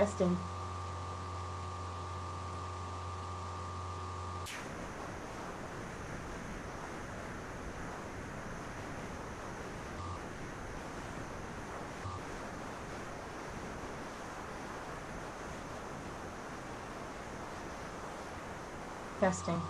Testing. Testing.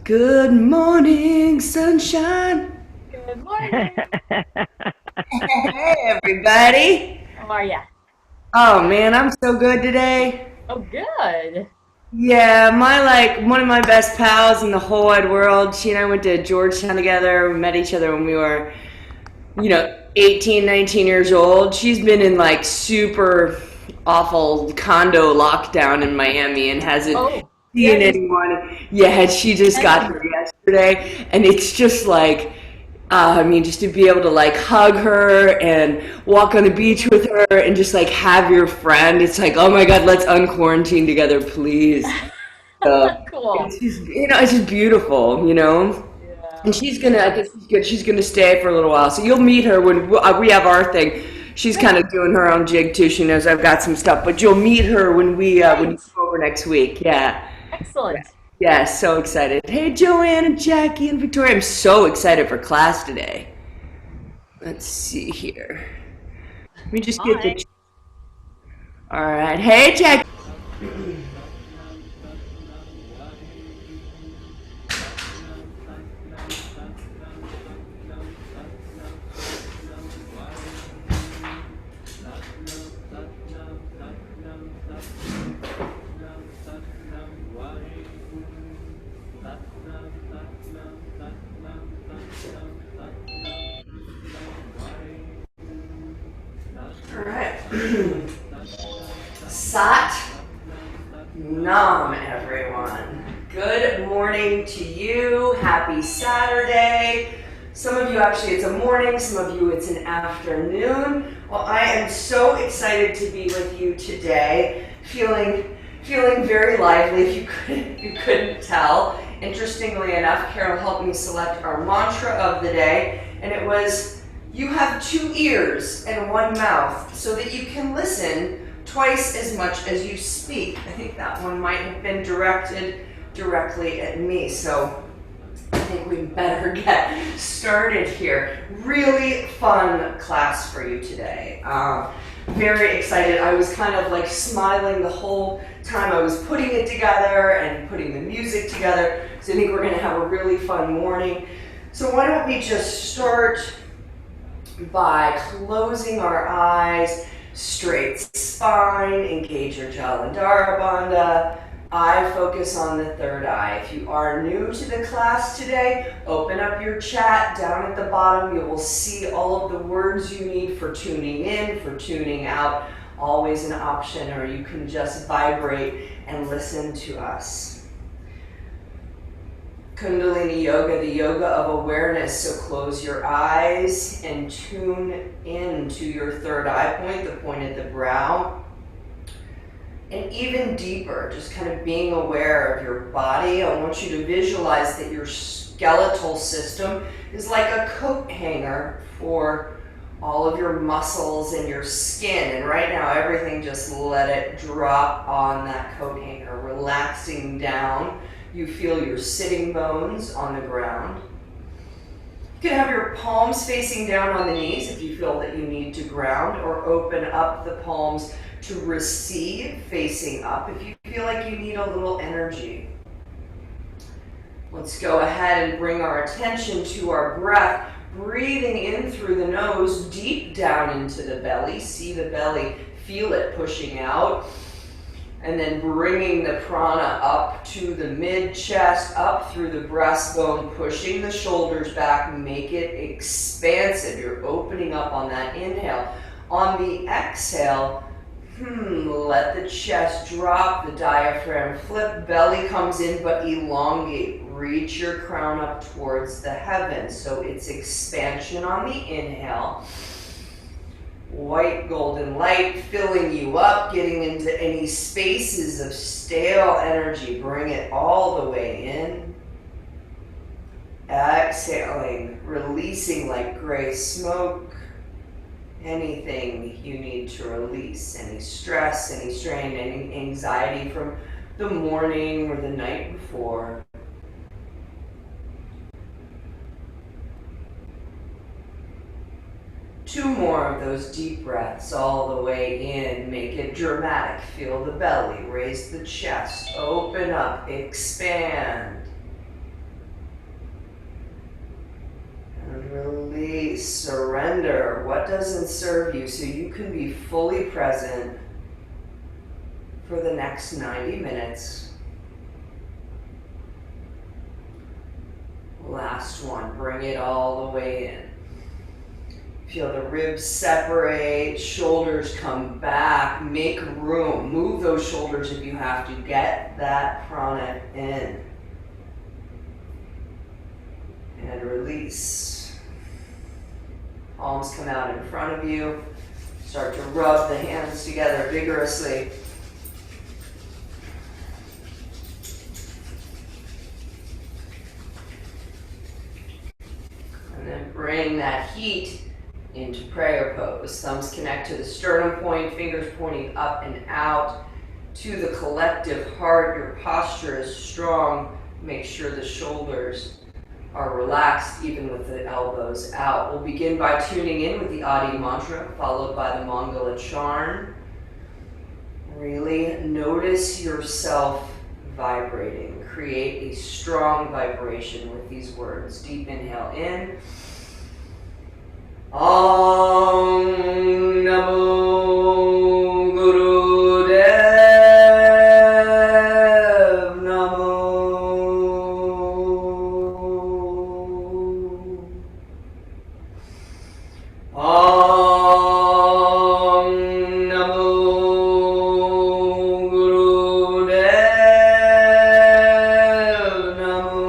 Good morning, sunshine. Good morning. Hey, everybody. How are ya? Oh man, I'm so good today. Oh, good. Yeah, one of my best pals in the whole wide world. She and I went to Georgetown together. We met each other when we were, 18, 19 years old. She's been in like super awful condo lockdown in Miami and hasn't Oh, yeah, seen anyone yet. She just got mentioned. here yesterday, and it's just like, just to be able to like hug her and walk on the beach with her and just like have your friend. It's like, oh my God, let's unquarantine together, please. So Cool. it's just beautiful. And Yeah, she's gonna, I yeah. guess she's good. She's gonna stay for a little while. So you'll meet her when we have our thing. She's kind Great, of doing her own jig too. She knows I've got some stuff, but you'll meet her when you great. come over next week. Yeah. Yeah. Excellent. Yeah, so excited. Hey, Joanne and Jackie and Victoria. I'm so excited for class today. Let's see here. Let me just get Hi. the. All right. Hey, Jackie. All right. Sat Nam, everyone. Good morning to you. Happy Saturday. Some of you actually it's a morning, some of you it's an afternoon. Well, I am so excited to be with you today. Feeling very lively if you couldn't tell. Interestingly enough, Carol helped me select our mantra of the day, and it was, you have 2 ears and 1 mouth so that you can listen twice as much as you speak. I think that one might have been directed directly at me, so I think we better get started here. Really fun class for you today. Very excited. I was kind of like smiling the whole time I was putting it together and putting the music together. So I think we're going to have a really fun morning. So why don't we just start by closing our eyes, straight spine, engage your Jalandhara Bandha. I focus on the third eye. If you are new to the class today, open up your chat. Down at the bottom, you will see all of the words you need for tuning in, for tuning out. Always an option, or you can just vibrate and listen to us. Kundalini Yoga, the yoga of awareness. So close your eyes and tune in to your third eye point, the point at the brow. And even deeper, just kind of being aware of your body. I want you to visualize that your skeletal system is like a coat hanger for all of your muscles and your skin. And right now, everything, just let it drop on that coat hanger, relaxing down. You feel your sitting bones on the ground. You can have your palms facing down on the knees if you feel that you need to ground, or open up the palms to receive, facing up if you feel like you need a little energy. Let's go ahead and bring our attention to our breath, breathing in through the nose, deep down into the belly. See the belly, feel it pushing out. And then bringing the prana up to the mid-chest, up through the breastbone, pushing the shoulders back, make it expansive. You're opening up on that inhale. On the exhale, Let the chest drop, the diaphragm flip, belly comes in but elongate. Reach your crown up towards the heavens. So it's expansion on the inhale. White golden light filling you up, getting into any spaces of stale energy. Bring it all the way in. Exhaling, releasing like gray smoke. Anything you need to release, any stress, any strain, any anxiety from the morning or the night before. Two more of those deep breaths all the way in. Make it dramatic. Feel the belly, raise the chest, open up, expand. And release, surrender what doesn't serve you so you can be fully present for the next 90 minutes. Last one, bring it all the way in. Feel the ribs separate, shoulders come back, make room. Move those shoulders if you have to. Get that prana in. And release. Palms come out in front of you. Start to rub the hands together vigorously. And then bring that heat into prayer pose. Thumbs connect to the sternum point, fingers pointing up and out to the collective heart. Your posture is strong. Make sure the shoulders are relaxed, even with the elbows out. We'll begin by tuning in with the Adi mantra, followed by the Mangala charn. Really notice yourself vibrating. Create a strong vibration with these words. Deep inhale in. Om Namo Guru Dev Namo. Om Namo Guru Dev Namo.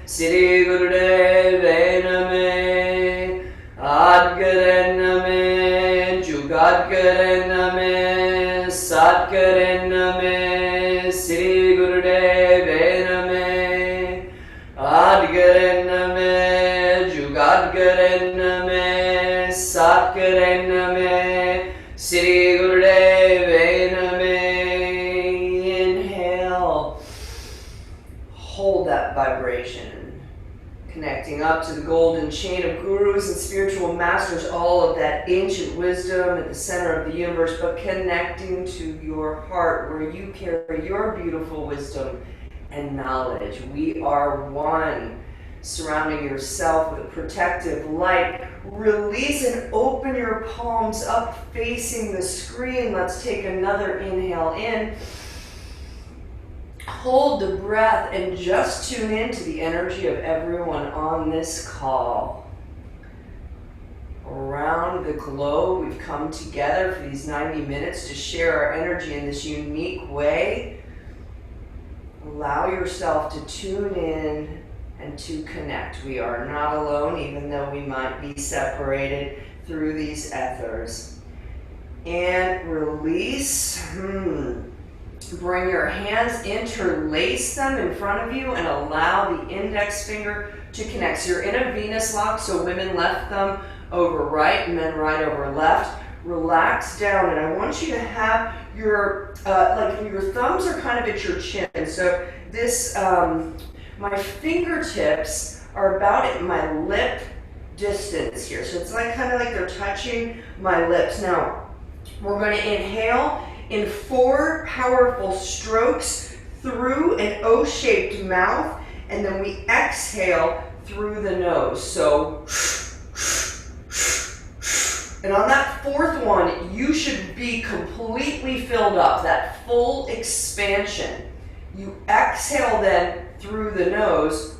Siri Gaitri Name, Adgare Name, Jugadgare Name, Satgare Name, Siri Gaitri Name, Adgare Name, Jugadgare Name, Satgare Name, Siri Gaitri Name. Inhale, hold that vibration. Connecting up to the golden chain of gurus and spiritual masters, all of that ancient wisdom at the center of the universe, but connecting to your heart where you carry your beautiful wisdom and knowledge. We are one. Surrounding yourself with a protective light. Release and open your palms up facing the screen. Let's take another inhale in. Hold the breath and just tune in to the energy of everyone on this call. Around the globe, we've come together for these 90 minutes to share our energy in this unique way. Allow yourself to tune in and to connect. We are not alone, even though we might be separated through these ethers. And release. Bring your hands, interlace them in front of you and allow the index finger to connect. So you're in a Venus lock, so women left thumb over right, men right over left. Relax down, and I want you to have your, your thumbs are kind of at your chin. So this, my fingertips are about at my lip distance here. So it's like kind of like they're touching my lips. Now, we're going to inhale in 4 powerful strokes through an O-shaped mouth, and then we exhale through the nose. So, and on that fourth one, you should be completely filled up, that full expansion. You exhale then through the nose.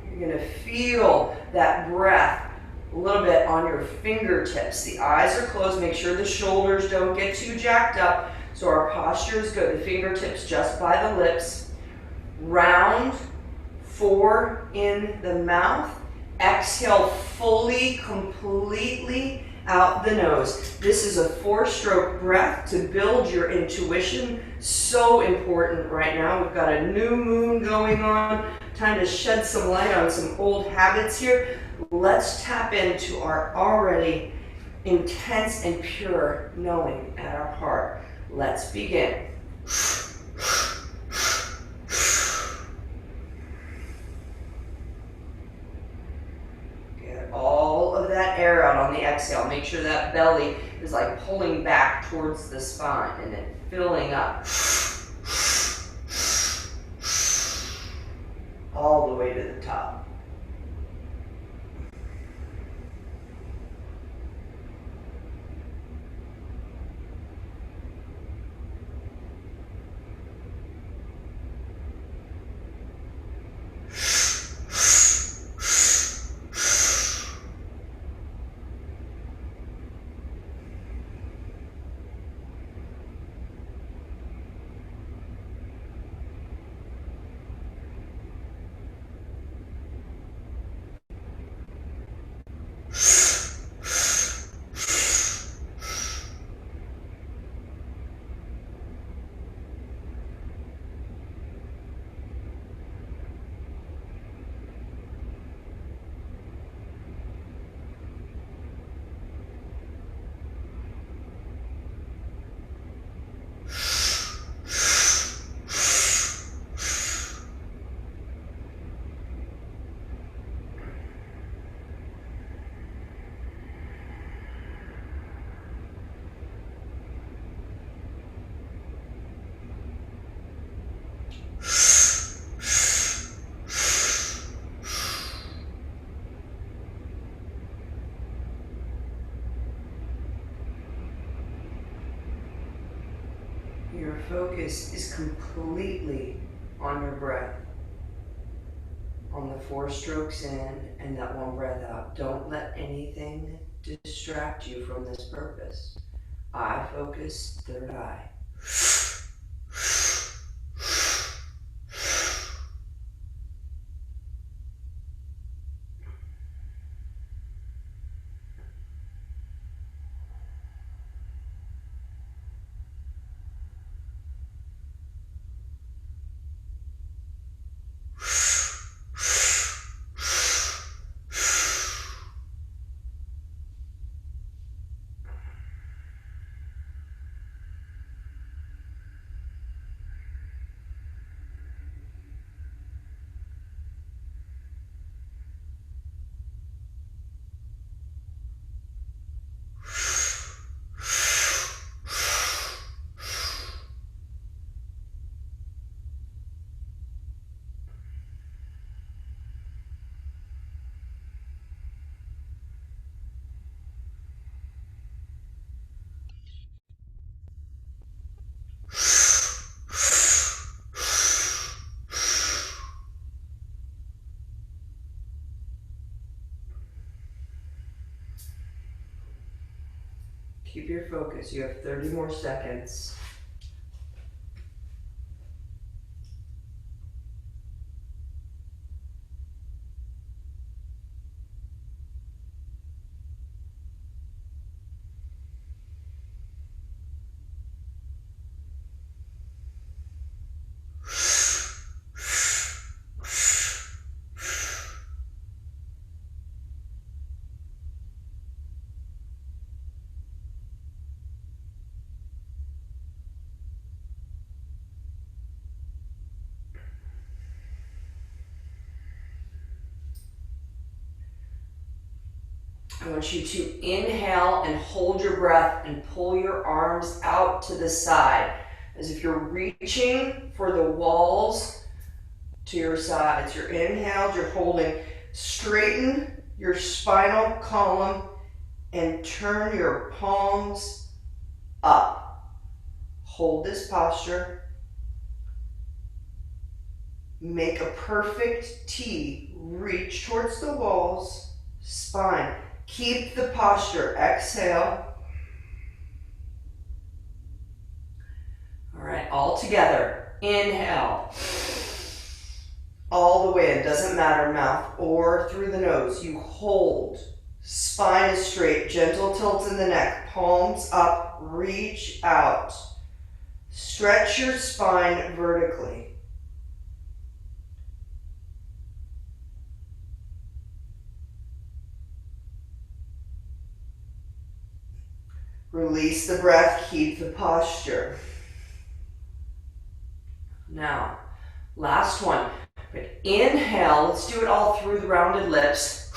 You're gonna feel that breath a little bit on your fingertips. The eyes are closed. Make sure the shoulders don't get too jacked up. So our posture is good. The fingertips just by the lips. Round 4 in the mouth. Exhale fully, completely out the nose. This is a 4-stroke breath to build your intuition. So important right now. We've got a new moon going on. Time to shed some light on some old habits here. Let's tap into our already intense and pure knowing at our heart. Let's begin. Get all of that air out on the exhale. Make sure that belly is like pulling back towards the spine and then filling up. All the way to the top. Your focus is completely on your breath, on the 4 strokes in and that 1 breath out. Don't let anything distract you from this purpose. Eye focus, third eye. Keep your focus. You have 30 more seconds. I want you to inhale and hold your breath and pull your arms out to the side. as if you're reaching for the walls to your sides. You're inhaled, you're holding. Straighten your spinal column and turn your palms up. Hold this posture. Make a perfect T. Reach towards the walls, spine. Keep the posture. Exhale. All right, all together. Inhale. All the way in, doesn't matter, mouth or through the nose. You hold. Spine is straight, gentle tilt in the neck, palms up, reach out. Stretch your spine vertically. Release the breath, keep the posture. Now, last one. But inhale, let's do it all through the rounded lips.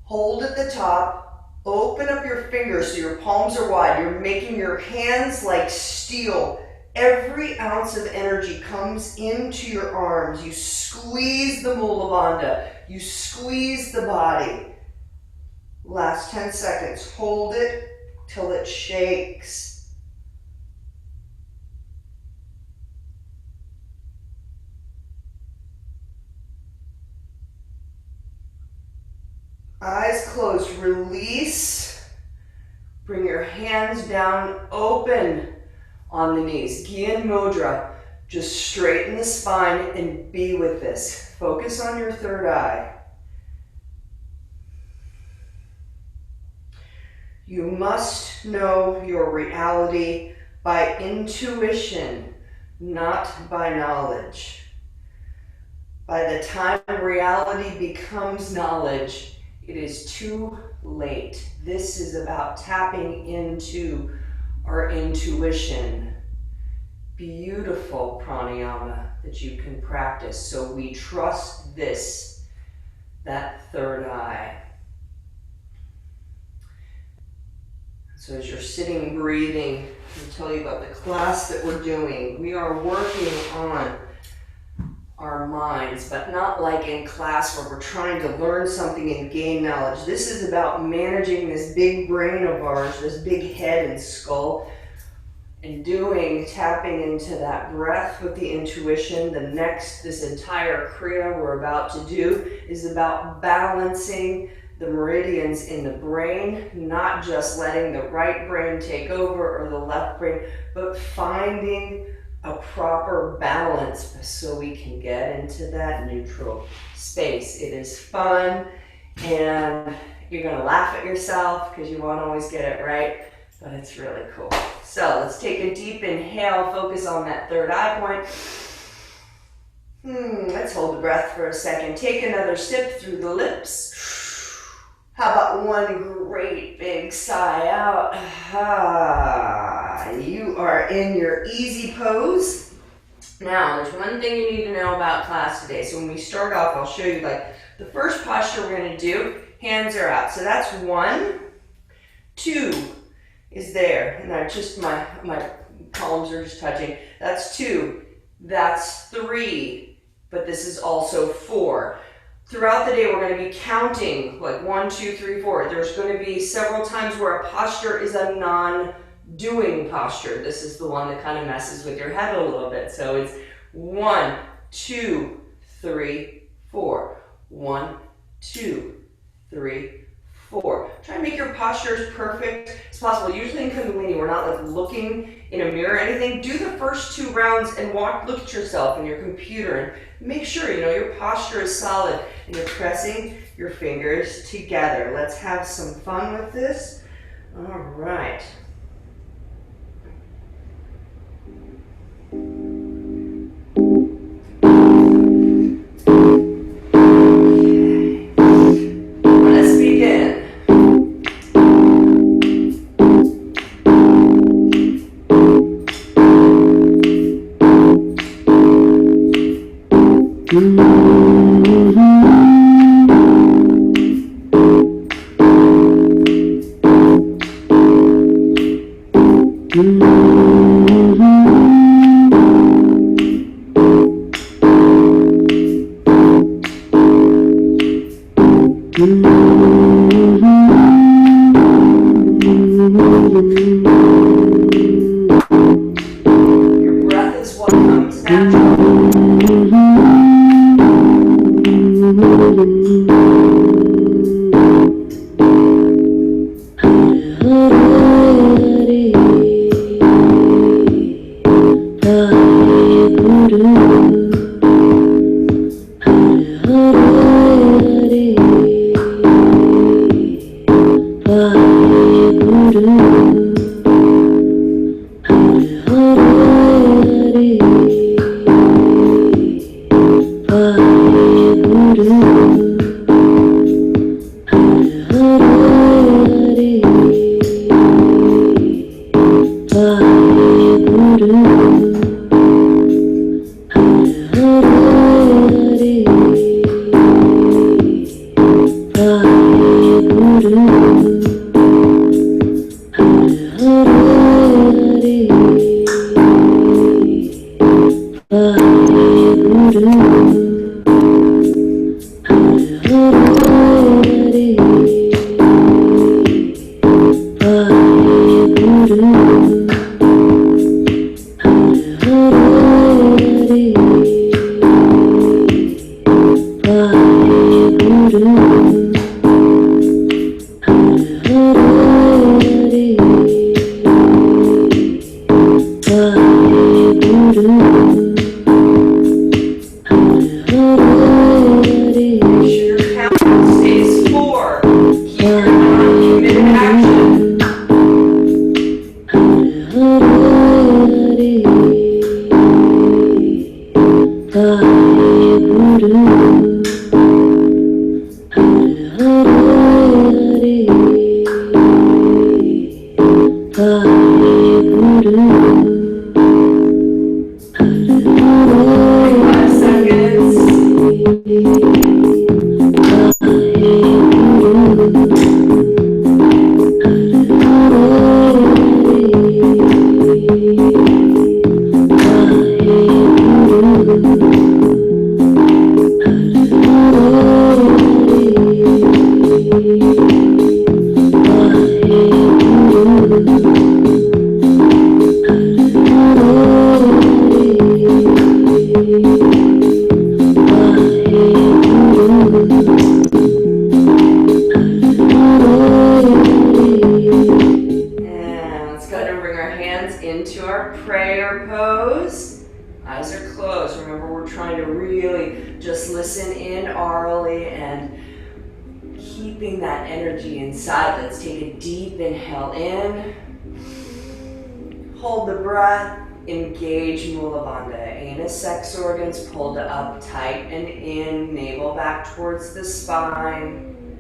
Hold at the top, open up your fingers so your palms are wide. You're making your hands like steel. Every ounce of energy comes into your arms. You squeeze the Mula Bandha. You squeeze the body. Last 10 seconds. Hold it till it shakes. Eyes closed, release. Bring your hands down, open on the knees. Gyan Mudra. Just straighten the spine and be with this. Focus on your third eye. You must know your reality by intuition, not by knowledge. By the time reality becomes knowledge, it is too late. This is about tapping into our intuition. Beautiful pranayama that you can practice. So we trust this, that third eye. So as you're sitting, breathing, I'll tell you about the class that we're doing. We are working on our minds, but not like in class where we're trying to learn something and gain knowledge. This is about managing this big brain of ours, this big head and skull, and tapping into that breath with the intuition. This entire Kriya we're about to do is about balancing the meridians in the brain, not just letting the right brain take over or the left brain, but finding a proper balance so we can get into that neutral space. It is fun, and you're gonna laugh at yourself because you won't always get it right, but it's really cool. So let's take a deep inhale, focus on that third eye point. Let's hold the breath for a second. Take another sip through the lips. How about one great big sigh out? You are in your easy pose. Now, there's one thing you need to know about class today. So when we start off, I'll show you like the first posture we're going to do. Hands are out. So that's 1, 2 is there. And I just, my palms are just touching. That's 2. That's 3. But this is also 4. Throughout the day, we're going to be counting like 1, 2, 3, 4. There's going to be several times where a posture is a non-doing posture. This is the one that kind of messes with your head a little bit. So it's 1, 2, 3, 4. 1, 2, 3, 4. Try and make your posture as perfect as possible. Usually in Kundalini, we're not like looking in a mirror or anything. Do the first 2 rounds and look at yourself in your computer and make sure your posture is solid and you're pressing your fingers together. Let's have some fun with this. All right. Let's begin. Mm-hmm. Your breath is what comes naturally. Engage Mula Bandha. Anus, sex organs pulled up tight and in. Navel back towards the spine.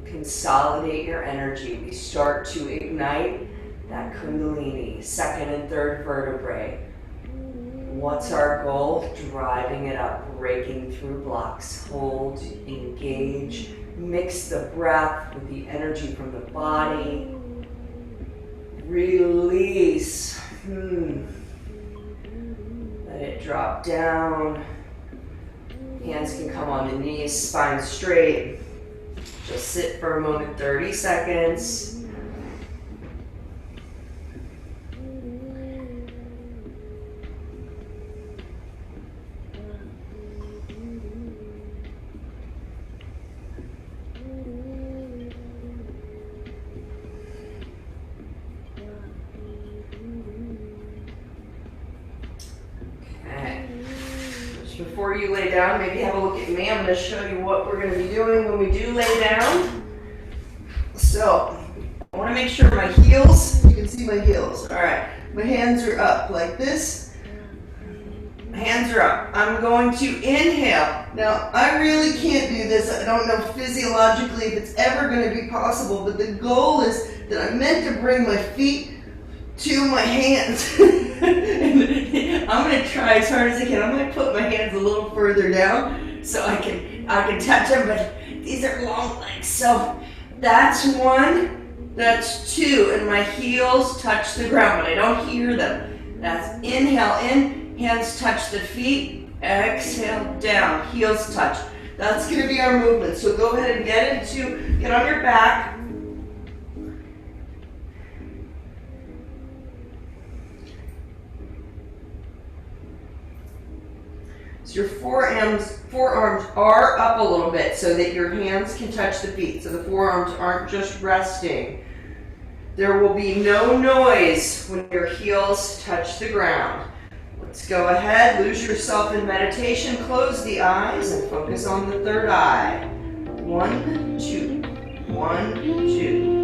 Consolidate your energy. We start to ignite that Kundalini, second and third vertebrae. What's our goal? Driving it up, breaking through blocks. Hold, engage, mix the breath with the energy from the body. Release. Let it drop down. Hands can come on the knees, spine straight. Just sit for a moment, 30 seconds. Before you lay down, maybe have a look at me. I'm going to show you what we're going to be doing when we do lay down. So, I want to make sure my heels, you can see my heels. All right, my hands are up like this. Hands are up. I'm going to inhale. Now, I really can't do this. I don't know physiologically if it's ever going to be possible, but the goal is that I'm meant to bring my feet to my hands. And I'm going to try as hard as I can. I'm going to put my hands a little further down so I can touch them, but these are long legs. So that's one, that's two, and my heels touch the ground, but I don't hear them. That's inhale in, hands touch the feet, exhale down, heels touch. That's going to be our movement. So go ahead and get on your back. So your forearms are up a little bit so that your hands can touch the feet. So the forearms aren't just resting. There will be no noise when your heels touch the ground. Let's go ahead, lose yourself in meditation, close the eyes and focus on the third eye. 1, 2, 1, 2.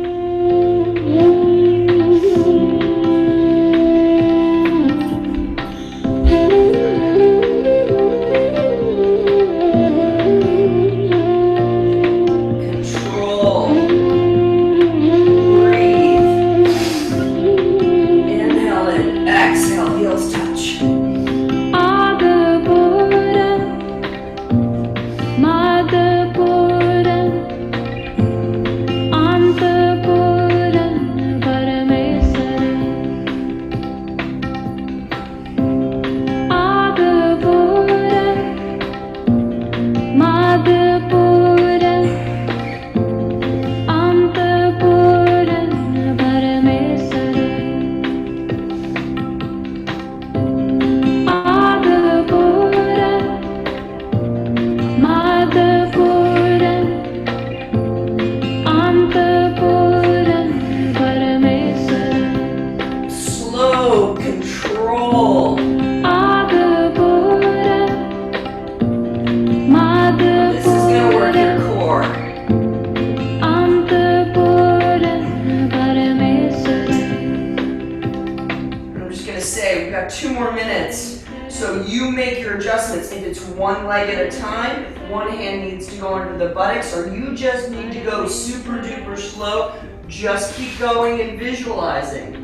One leg at a time. If one hand needs to go under the buttocks or you just need to go super duper slow, just keep going and visualizing.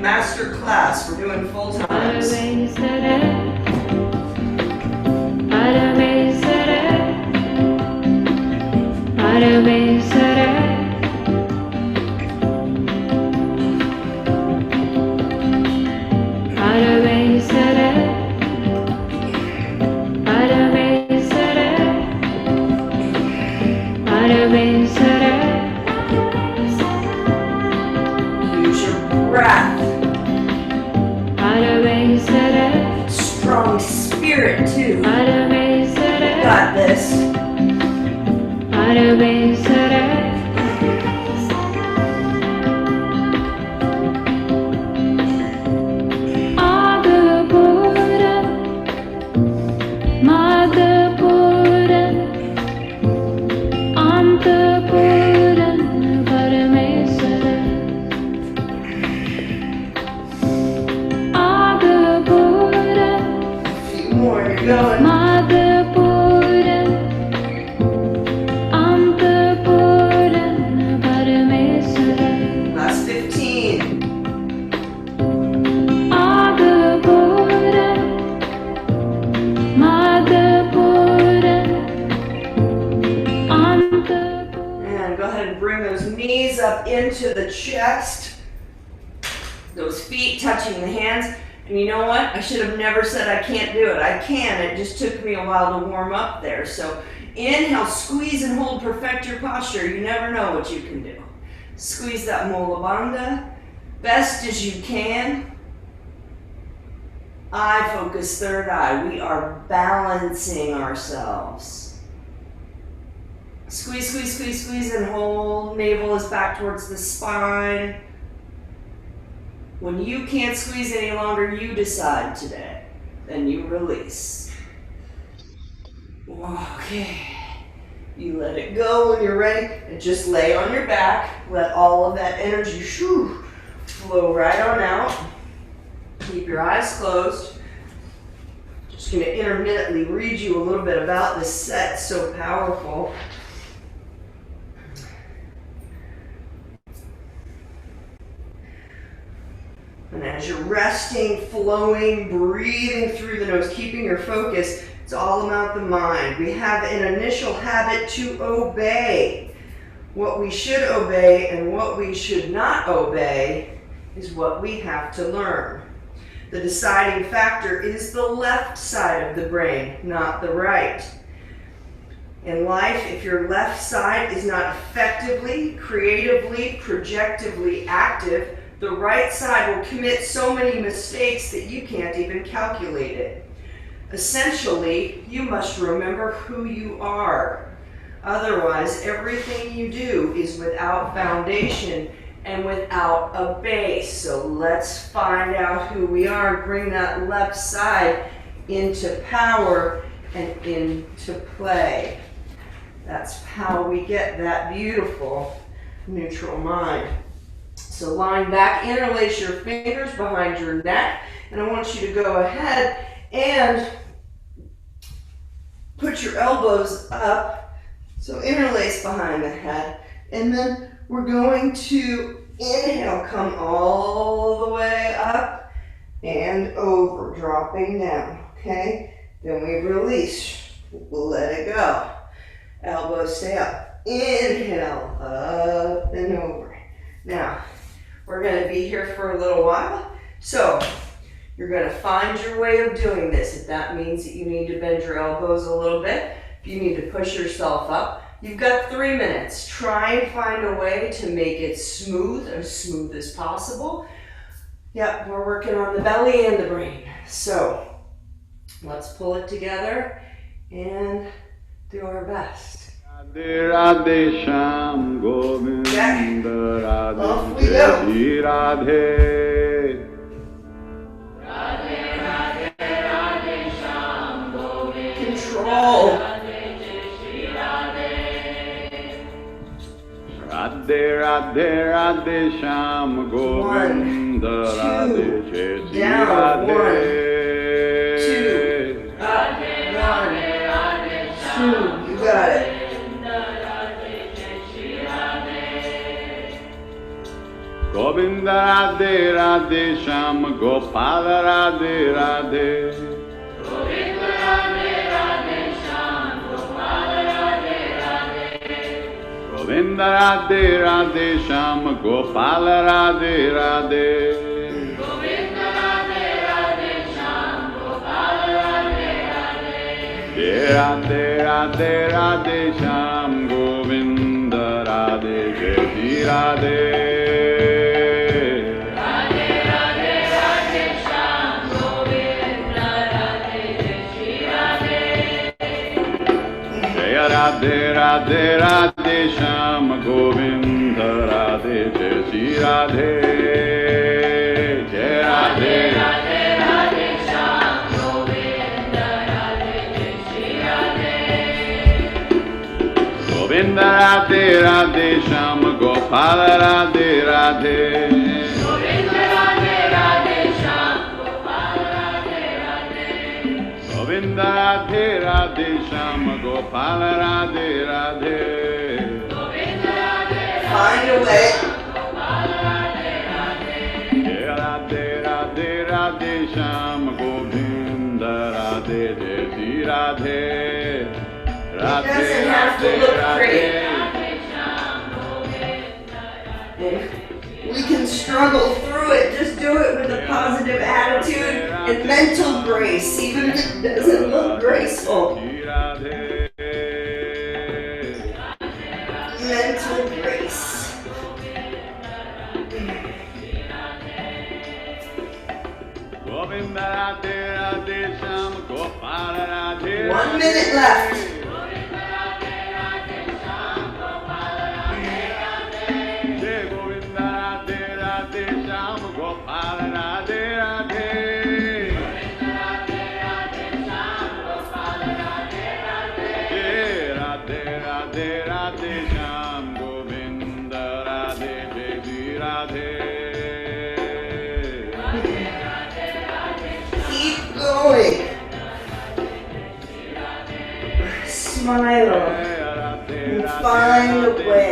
Master class, we're doing full times. Use your breath. Strong spirit too. Got this. Last 15. And go ahead and bring those knees up into the chest. Those feet touching the hands. And you know what? I should have never said I can't do it. I can. It just took me a while to warm up there. So inhale, squeeze and hold, perfect your posture. You never know what you can do. Squeeze that mula bandha best as you can. Eye focus, third eye. We are balancing ourselves. Squeeze, squeeze, squeeze, squeeze and hold. Navel is back towards the spine. When you can't squeeze any longer, you decide today. Then you release. Okay. You let it go when you're ready and just lay on your back. Let all of that energy flow right on out. Keep your eyes closed. Just going to intermittently read you a little bit about this set. So powerful. And as you're resting, flowing, breathing through the nose, keeping your focus, it's all about the mind. We have an initial habit to obey. What we should obey and what we should not obey is what we have to learn. The deciding factor is the left side of the brain, not the right. In life, if your left side is not effectively, creatively, projectively active, the right side will commit so many mistakes that you can't even calculate it. Essentially, you must remember who you are. Otherwise, everything you do is without foundation and without a base. So let's find out who we are and bring that left side into power and into play. That's how we get that beautiful neutral mind. So lying back, interlace your fingers behind your neck, and I want you to go ahead and put your elbows up, so interlace behind the head, and then we're going to inhale, come all the way up and over, dropping down, okay? Then we release, let it go. Elbows stay up, inhale, up and over. Now, we're gonna be here for a little while, so you're gonna find your way of doing this. If that means that you need to bend your elbows a little bit, if you need to push yourself up, you've got 3 minutes. Try and find a way to make it smooth, as smooth as possible. Yep, we're working on the belly and the brain. So, let's pull it together and do our best. Radhe Radhe Shyam Govinda Off we Radhe go. Jai Radhe. Control. Radhe Radhe Radhe Shyam Govinda Radhe Jai Down. Radhe. 1, 2, up, 1, 2, you got it. Govinda Radhe Radhe Shyam Gopal Radhe Radhe. Govinda Radhe Radhe Shyam Gopal Radhe Radhe. Govinda Radhe Radhe Shyam Gopal Radhe Radhe. Radhe Radhe Radhe Shyam Govinda Radhe Jai Radhe. Radhe Radhe Radhe Shyam Govinda Radhe Jai Radhe. Jai Radhe Radhe Radhe Shyam Govinda Radhe Jai Radhe. Govinda Radhe Radhe Shyam Gopal Radhe Radhe. Govinda Radhe Radhe Shyam Gopal Radhe Radhe. Govinda Radhe Radhe Shyam Gopal Radhe Radhe. Find a way. Radhe Radhe Radhe Shyam Govinda Radhe Jai Radhe. It doesn't have to look pretty. We can struggle through it. Just do it with a positive attitude and mental grace, even if it doesn't look graceful. Mental grace. Govinda Radhe Radhe Shyam Gopal Radhe. 1 minute left. Keep going. Smile and find a way.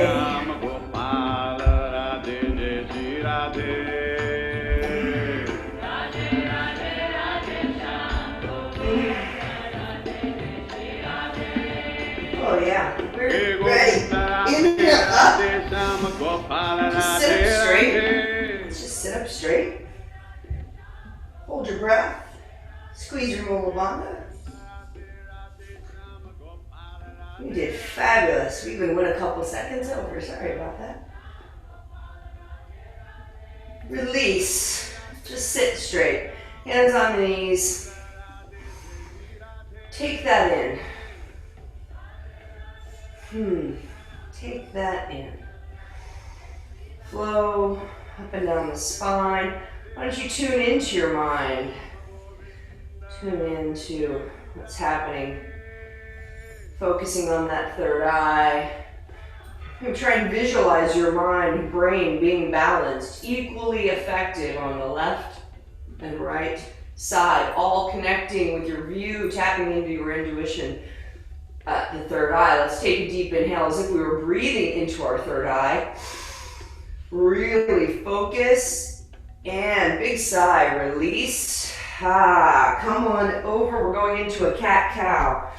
Oh yeah, we're ready. Inhale up. Just sit up straight. Just sit up straight. Hold your breath. Squeeze your Mula Bandha. You did fabulous. We even went a couple seconds over. Sorry about that. Release. Just sit straight. Hands on the knees. Take that in. Take that in. Flow up and down the spine. Why don't you tune into your mind? Tune into what's happening. Focusing on that third eye. Try and visualize your mind and brain being balanced, equally effective on the left and right side, all connecting with your view, tapping into your intuition at the third eye. Let's take a deep inhale as if we were breathing into our third eye. Really focus and big sigh, release. Come on over, we're going into a cat-cow.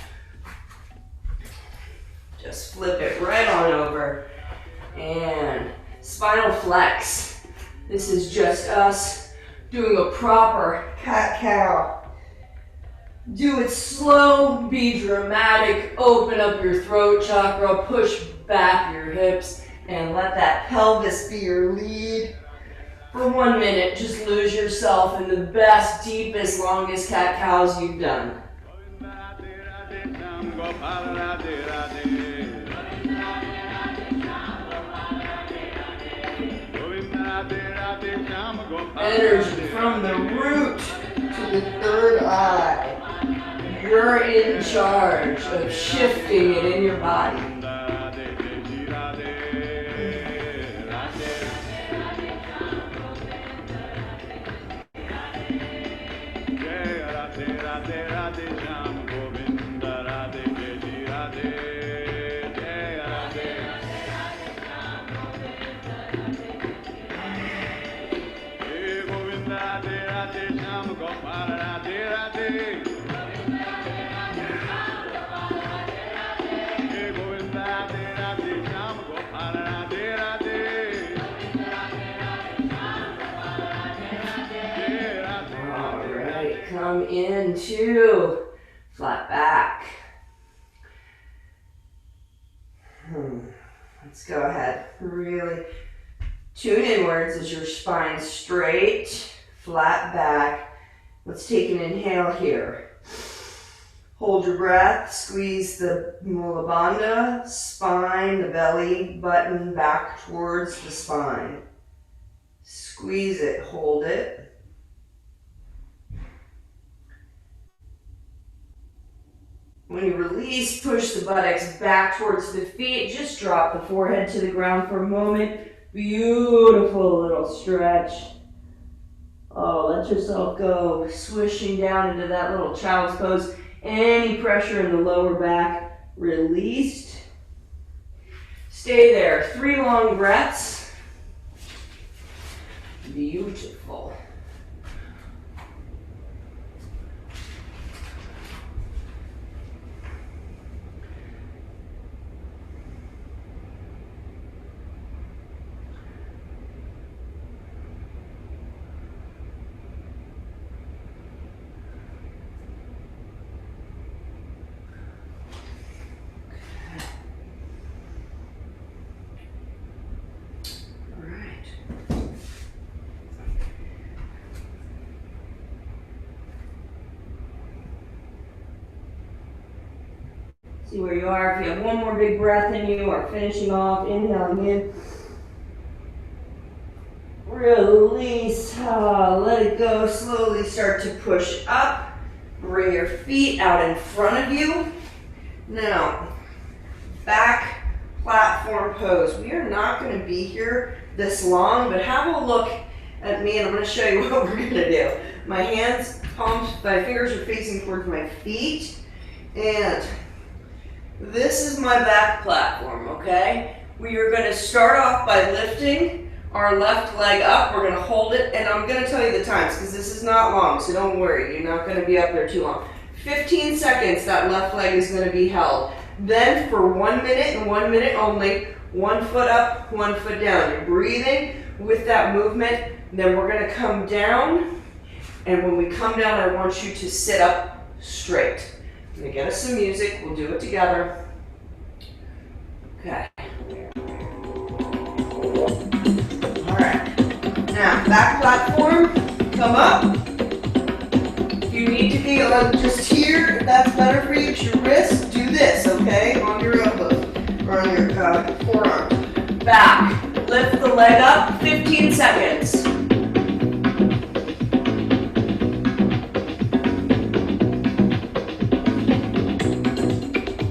Just flip it right on over. And spinal flex. This is just us doing a proper cat-cow. Do it slow, be dramatic, open up your throat chakra, push back your hips, and let that pelvis be your lead. For 1 minute, just lose yourself in the best, deepest, longest cat-cows you've done. Energy from the root to the third eye. You're in charge of shifting it in your body. Come into flat back. Let's go ahead. Really tune inwards as your spine's straight, flat back. Let's take an inhale here. Hold your breath, squeeze the mula bandha, spine, the belly button back towards the spine. Squeeze it, hold it. When you release, push the buttocks back towards the feet. Just drop the forehead to the ground for a moment. Beautiful little stretch. Oh, let yourself go, swishing down into that little child's pose. Any pressure in the lower back, released. Stay there. 3 long breaths. Beautiful. See where you are. If you have one more big breath in you or finishing off, inhaling in. Release. Let it go. Slowly start to push up. Bring your feet out in front of you. Now, back platform pose. We are not going to be here this long, but have a look at me and I'm going to show you what we're going to do. My hands, palms, my fingers are facing towards my feet, and this is my back platform, okay? We are going to start off by lifting our left leg up. We're going to hold it, and I'm going to tell you the times because this is not long, so don't worry. You're not going to be up there too long. 15 seconds, that left leg is going to be held. Then for 1 minute and 1 minute only, 1 foot up, 1 foot down. You're breathing with that movement. Then we're going to come down, and when we come down, I want you to sit up straight. I'm going to get us some music. We'll do it together. Okay. All right. Now, back platform, come up. If you need to be on just here, if that's better for you, it's your wrist, do this, okay? On your elbows, or on your forearm. Back, lift the leg up, 15 seconds.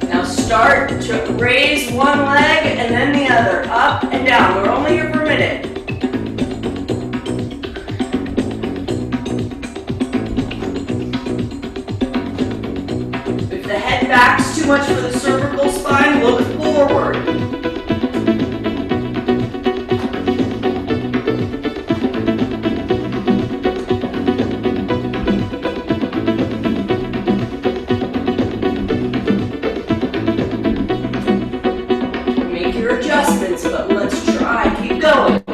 Now start to raise one leg and then the other, up and down. We're only here for a minute. If the head backs too much for the cervical spine, look forward. Make your adjustments, but let's try. Keep going.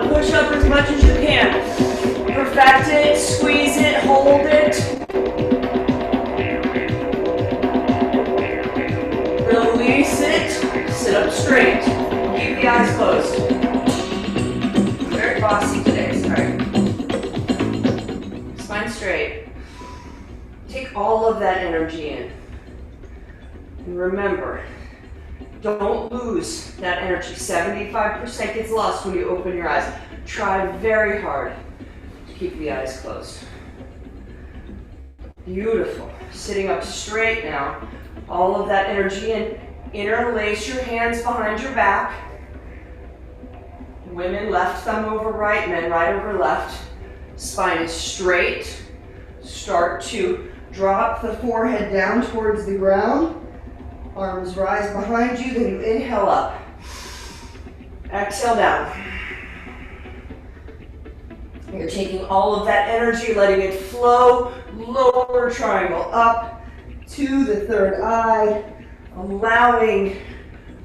Push up as much as you can. Perfect it, squeeze it, hold it. Release it, sit up straight. Keep the eyes closed. Very bossy today, sorry. Spine straight. Take all of that energy in. And remember, don't lose that energy. 75% gets lost when you open your eyes. Try very hard to keep the eyes closed. Beautiful. Sitting up straight now. All of that energy in. Interlace your hands behind your back. Women, left thumb over right, men right over left. Spine is straight. Start to drop the forehead down towards the ground. Arms rise behind you, then you inhale up. Exhale down. You're taking all of that energy, letting it flow. Lower triangle up to the third eye, allowing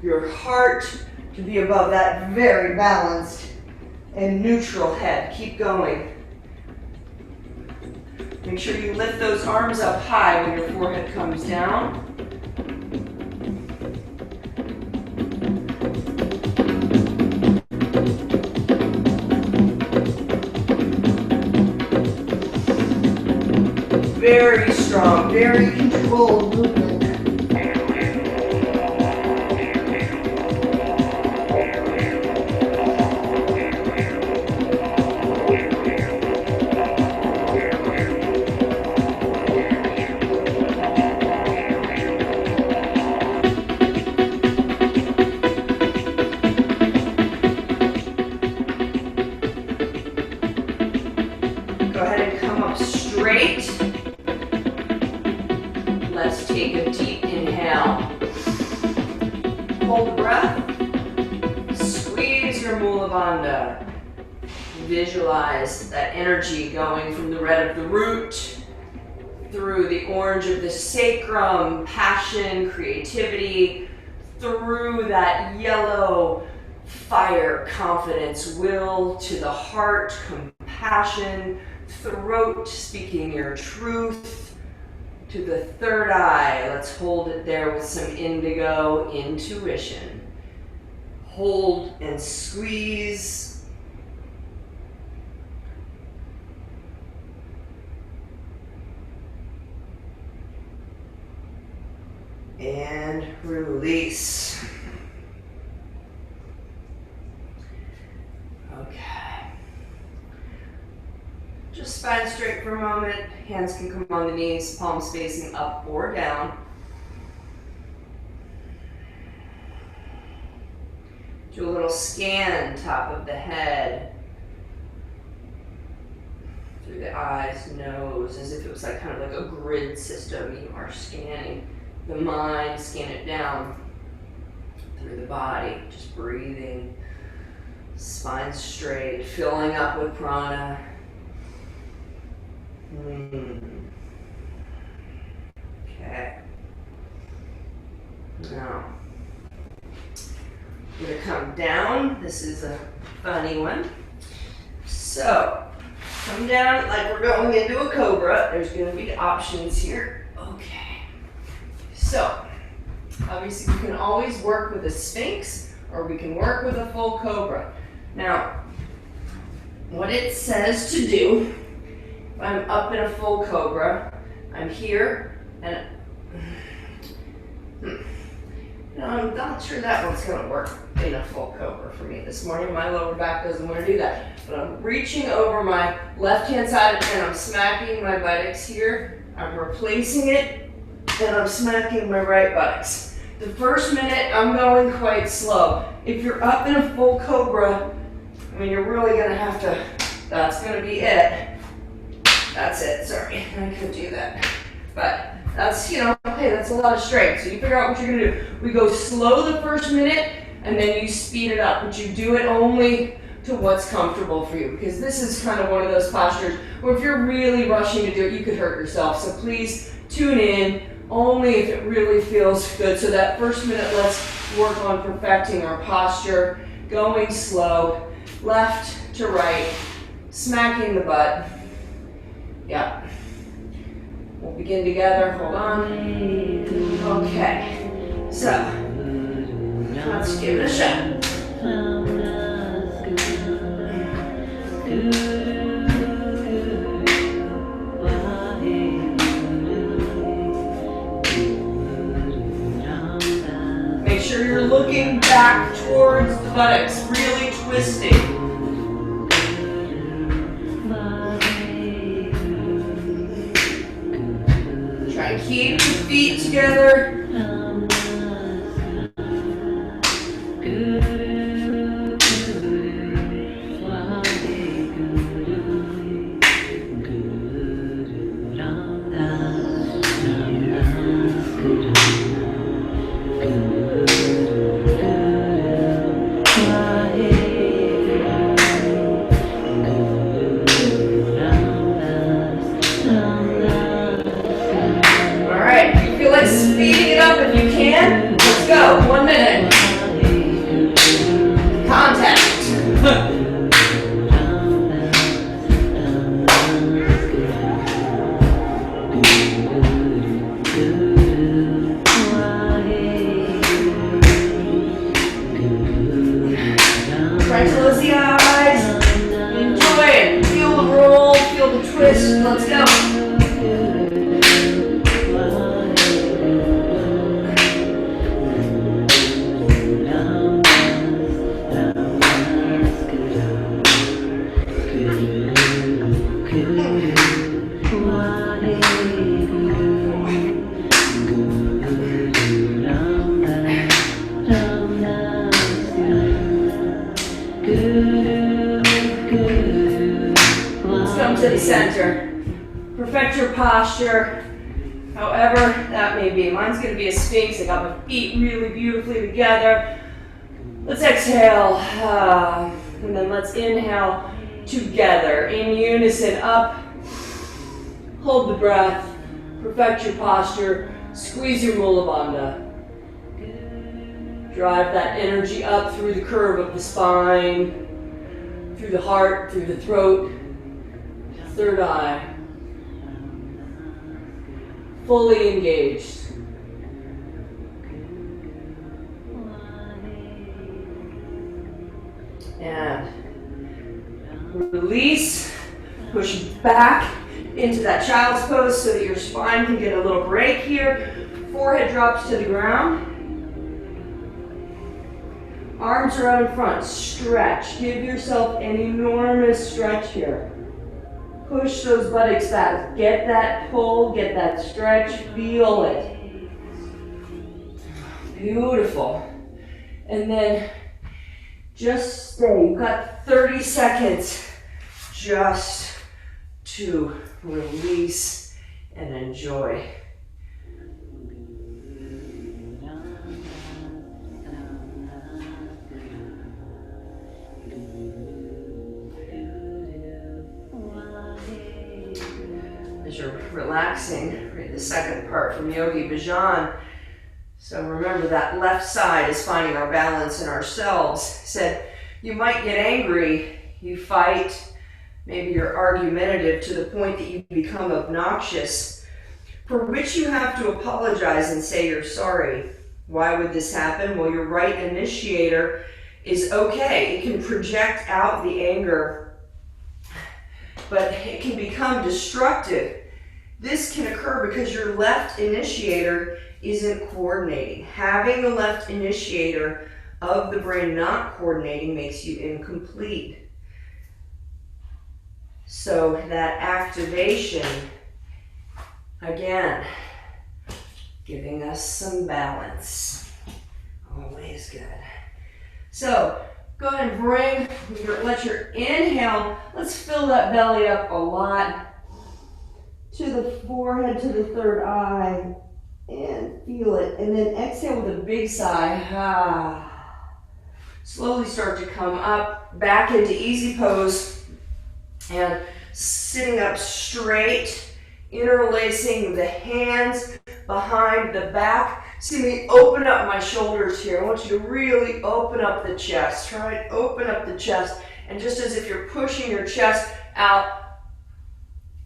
your heart to be above that very balanced and neutral head. Keep going. Make sure you lift those arms up high when your forehead comes down. Very strong, very controlled movement. Go ahead and come up straight. Let's take a deep inhale. Hold the breath. Squeeze your Mula Bandha. Visualize that energy going from the red of the root through the orange of the sacrum, passion, creativity, through that yellow fire, confidence, will, to the heart, compassion, throat, speaking your truth, to the third eye. Let's hold it there with some indigo, intuition. Hold and squeeze. And release. Okay. Just spine straight for a moment. Hands can come on the knees, palms facing up or down. Do a little scan, top of the head, through the eyes, nose, as if it was like kind of like a grid system. You are scanning the mind, scan it down through the body, just breathing, spine straight, filling up with prana. Okay. Now, I'm going to come down. This is a funny one. So, come down like we're going into a cobra. There's going to be options here. Okay. So, obviously we can always work with a sphinx or we can work with a full cobra. Now, what it says to do, if I'm up in a full cobra, I'm here and no, I'm not sure that one's going to work in a full cobra for me this morning. My lower back doesn't want to do that. But I'm reaching over my left-hand side and I'm smacking my buttocks here. I'm replacing it and I'm smacking my right buttocks. The first minute, I'm going quite slow. If you're up in a full cobra, I mean, you're really going to have to, that's going to be it. That's it, sorry, I could do that. But that's, you know, hey, that's a lot of strength. So you figure out what you're gonna do. We go slow the first minute, and then you speed it up, but you do it only to what's comfortable for you, because this is kind of one of those postures where if you're really rushing to do it, you could hurt yourself. So please tune in only if it really feels good. So that first minute, let's work on perfecting our posture, going slow, left to right, smacking the butt. Yeah. We'll begin together, hold on. Okay, so let's give it a shot. Make sure you're looking back towards the buttocks, really twisting. Keep the feet together. Speeding it up if you can. Let's go. 1 minute. Contact. Try to close the eyes. Enjoy it. Feel the roll. Feel the twist. Let's go. To the center. Perfect your posture, however that may be. Mine's going to be a sphinx. I got my feet really beautifully together. Let's exhale, and then let's inhale together in unison. Up, hold the breath, perfect your posture, squeeze your mula bandha. Drive that energy up through the curve of the spine, through the heart, through the throat. Third eye, fully engaged. And release, push back into that child's pose so that your spine can get a little break here. Forehead drops to the ground. Arms are out in front, stretch. Give yourself an enormous stretch here. Push those buttocks back. Get that pull, get that stretch, feel it. Beautiful. And then just stay. You've got 30 seconds just to release and enjoy. As you're relaxing, read the second part from Yogi Bhajan. So remember that left side is finding our balance in ourselves. Said you might get angry, you fight, maybe you're argumentative to the point that you become obnoxious, for which you have to apologize and say you're sorry. Why would this happen? Well, your right initiator is okay. It can project out the anger, but it can become destructive. This can occur because your left initiator isn't coordinating. Having the left initiator of the brain not coordinating makes you incomplete. So that activation, again, giving us some balance. Always good. So go ahead and let your inhale, let's fill that belly up a lot. To the forehead, to the third eye, and feel it. And then exhale with a big sigh. Slowly start to come up, back into easy pose, and sitting up straight, interlacing the hands behind the back. See me open up my shoulders here. I want you to really open up the chest. Try and open up the chest. And just as if you're pushing your chest out,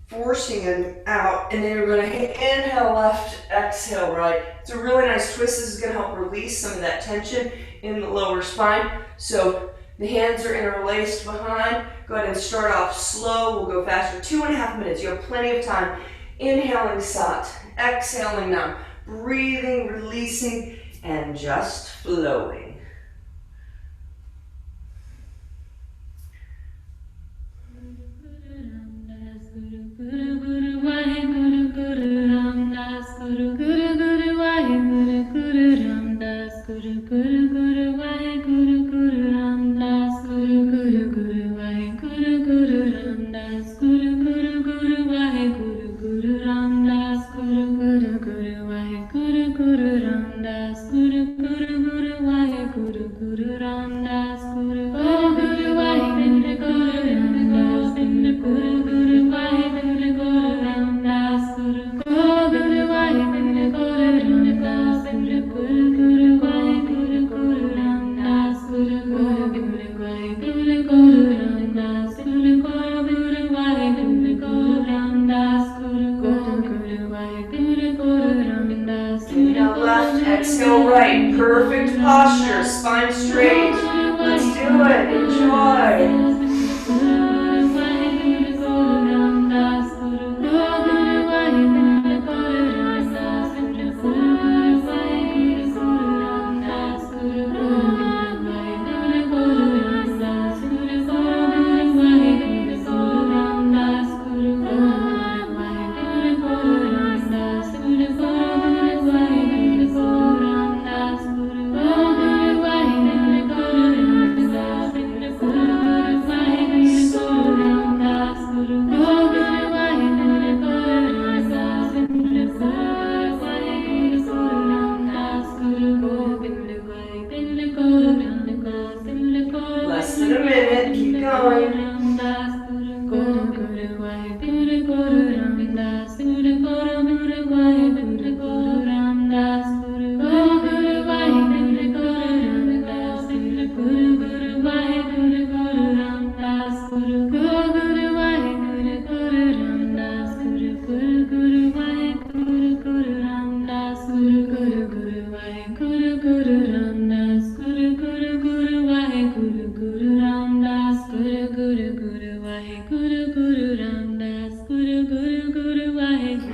forcing it out, and then you're going to inhale left, exhale right. It's a really nice twist. This is going to help release some of that tension in the lower spine. So the hands are interlaced behind. Go ahead and start off slow. We'll go faster. 2.5 minutes. You have plenty of time. Inhaling Sat, exhaling Nam, breathing, releasing, and just flowing. Guru Guru Vaheguru Guru Ramdas Guru Guru Guru Vaheguru Guru Ramdas Guru Guru Guru Vaheguru Guru Ramdas Guru Guru Guru Vaheguru Guru Ramdas Guru Guru Guru Vaheguru Guru Ramdas Guru Guru Guru Vaheguru Guru Ramdas Guru Guru Guru Vaheguru Guru Ramdas Guru Guru Guru Vaheguru Guru Ramdas Guru Guru Vaheguru Guru Ramdas Guru Guru Vaheguru Guru Ramdas Guru Guru Guru Vaheguru Guru Ramdas Guru Guru Guru Vaheguru Guru Ramdas Guru Guru Guru Vaheguru Guru Ramdas Guru Guru Guru Vaheguru Guru Ramdas. Now left, exhale right. Perfect posture, spine straight. Let's do it. Enjoy. Less than a minute, keep going.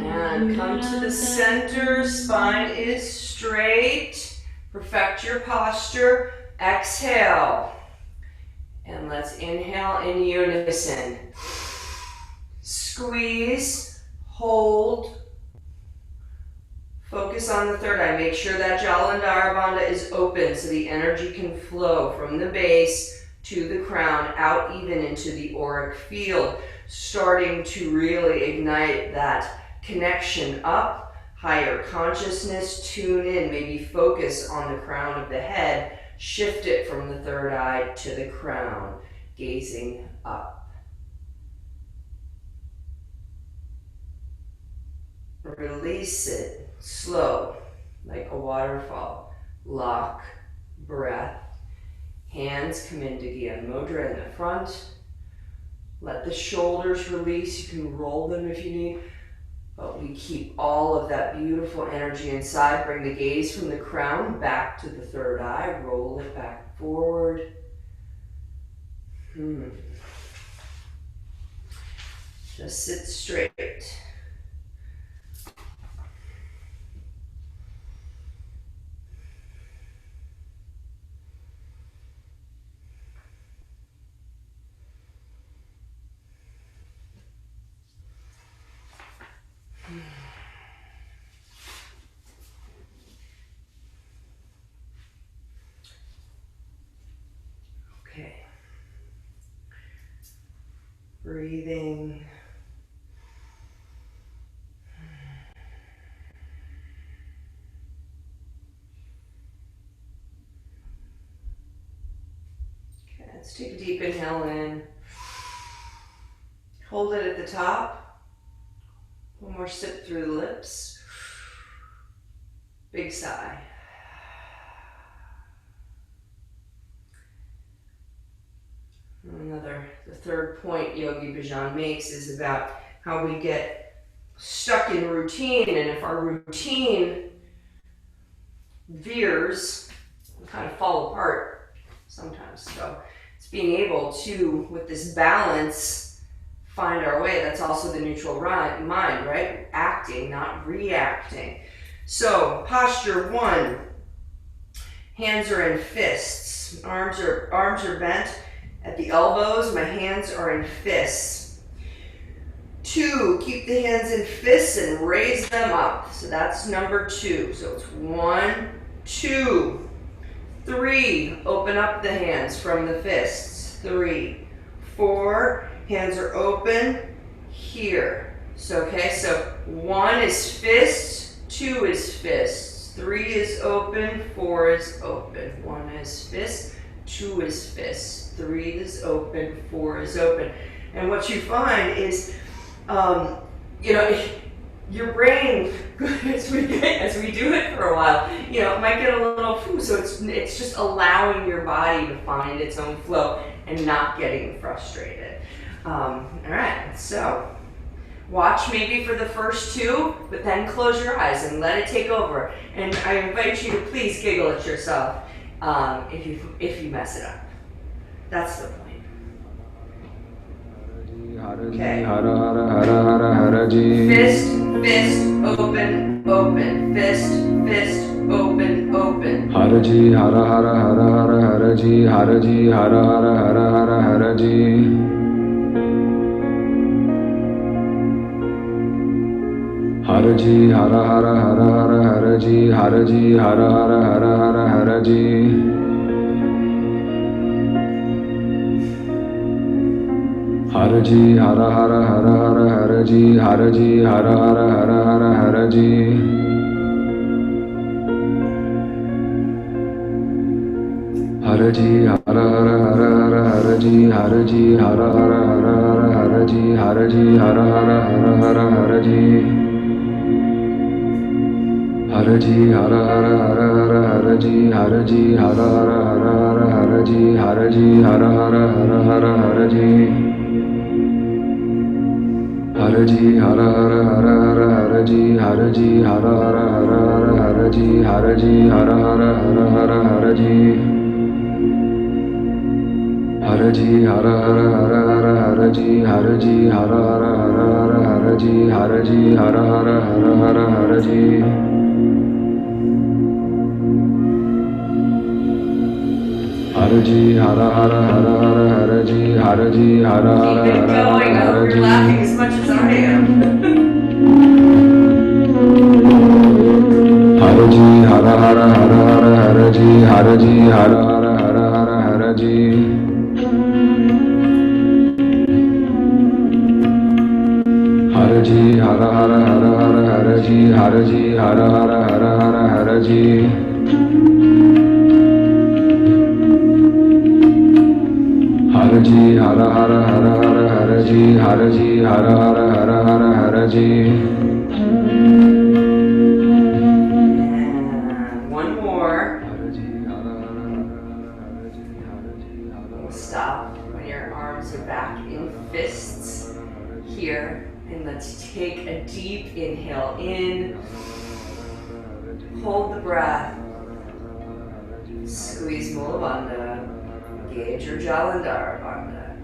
And come to the center, spine is straight. Perfect your posture. Exhale. And let's inhale in unison. Squeeze, hold. Focus on the third eye. Make sure that Jalandhara Bandha is open so the energy can flow from the base to the crown, out even into the auric field, starting to really ignite that connection up, higher consciousness, tune in, maybe focus on the crown of the head, shift it from the third eye to the crown, gazing up. Release it, slow, like a waterfall. Lock, breath. Hands come into Gyan Mudra in the front. Let the shoulders release. You can roll them if you need. But we keep all of that beautiful energy inside. Bring the gaze from the crown back to the third eye. Roll it back forward. Just sit straight. Okay. Breathing. Okay, let's take a deep inhale in. Hold it at the top. One more sip through the lips. Big sigh. The third point Yogi Bhajan makes is about how we get stuck in routine, and if our routine veers, we kind of fall apart sometimes. So it's being able to, with this balance, find our way. That's also the neutral mind, right? Acting, not reacting. So posture 1, hands are in fists, arms are bent at the elbows, my hands are in fists. 2, keep the hands in fists and raise them up. So that's number 2. So it's 1, 2, 3, open up the hands from the fists. 3, 4, hands are open here. So, okay, so 1 is fists, 2 is fists, 3 is open, 4 is open. 1 is fists, 2 is fists, 3 is open, 4 is open. And what you find is, your brain, as we do it for a while, it might get a little, so it's just allowing your body to find its own flow and not getting frustrated. All right, so watch maybe for the first 2, but then close your eyes and let it take over. And I invite you to please giggle at yourself if you mess it up. That's the point. Okay. Fist, fist, open, open. Fist, fist, open, open. Haraji, hara hara hara hara haraji, haraji, hara hara hara hara haraji. Haraji, hara hara hara hara haraji, haraji, hara hara hara hara haraji. Haraji, hara hara hara hara haraji, haraji, hara hara hara hara haraji. Haraji, hara hara hara hara haraji, haraji, hara hara hara hara haraji, haraji, hara hara hara hara haraji. Haraji, hara hara hara hara haraji, haraji, hara hara hara hara haraji, haraji, hara hara hara hara haraji. Haraji, hara hara hara hara haraji, haraji, hara hara hara hara haraji, haraji, hara hara hara hara haraji. Haraji, hara hara hara hara haraji, haraji, hara hara hara hara haraji, haraji, hara hara hara hara haraji. Haraji, hara hara hara hara haraji, haraji, hara hara Keep it hara going. I hara hope you're laughing as much as I am. Haraji, hara hara hara hara haraji, haraji, hara hara hara hara haraji. Haraji Hara Hara Hara Hara Haraji Haraji Hara Hara Hara Hara Haraji Haraji Hara Hara Hara Hara Haraji Haraji Hara Hara Hara Hara Haraji. And one more. We'll stop when your arms are back in fists here. And let's take a deep inhale in. Hold the breath. Squeeze Mula Bandha. Engage your Jalandhara Bandha.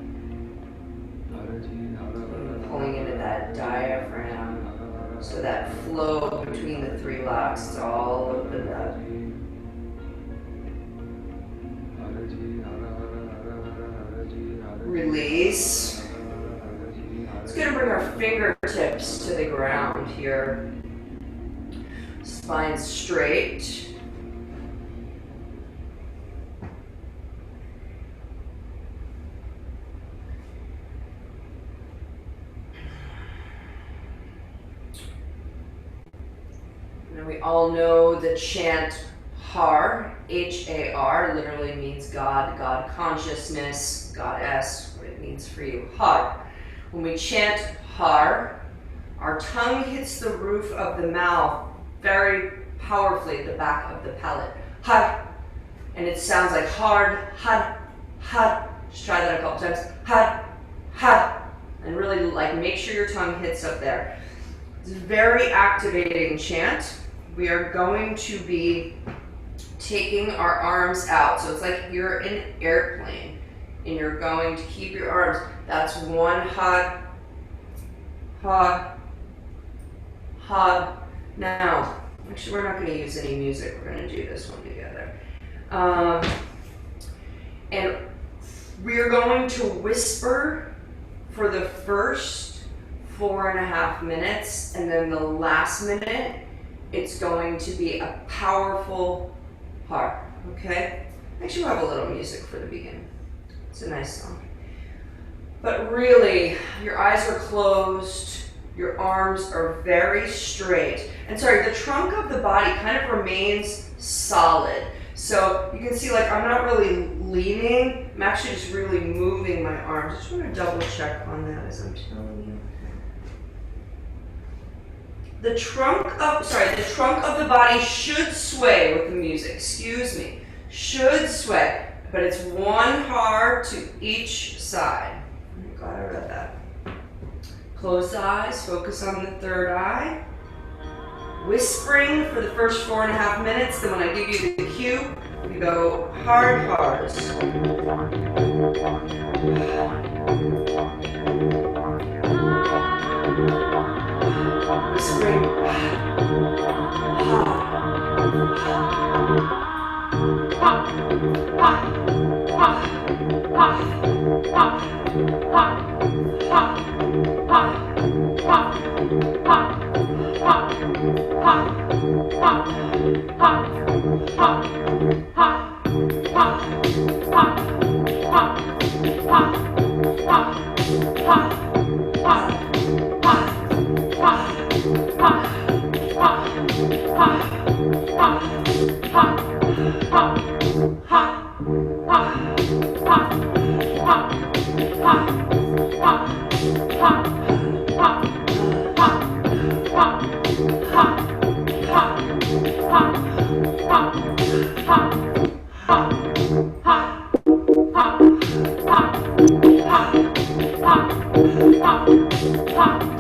Pulling into that diaphragm. So that flow between the three locks is all opened up. Release. It's going to bring our fingertips to the ground here. Spine straight. And we all know the chant Har, H-A-R, literally means God, God consciousness, Goddess, what it means for you, Har. When we chant Har, our tongue hits the roof of the mouth very powerfully at the back of the palate. Har. And it sounds like hard, had, had. Just try that a couple times. Had, had. And really like make sure your tongue hits up there. It's a very activating chant. We are going to be taking our arms out. So it's like you're in an airplane and you're going to keep your arms. That's one ha, ha, ha. Now, actually we're not going to use any music. We're going to do this one together. And we're going to whisper for the first 4.5 minutes, and then the last minute, it's going to be a powerful har, okay? Actually, we'll have a little music for the beginning. It's a nice song. But really, your eyes are closed, your arms are very straight. And sorry, the trunk of the body kind of remains solid. So you can see like I'm not really leaning, I'm actually just really moving my arms. I just want to double check on that as I'm telling you. The trunk of the body should sway with the music, excuse me. Should sway, but it's one har to each side. I'm glad I read that. Close the eyes, focus on the third eye. Whispering for the first 4.5 minutes, then when I give you the cue, we go hard hars. Whispering.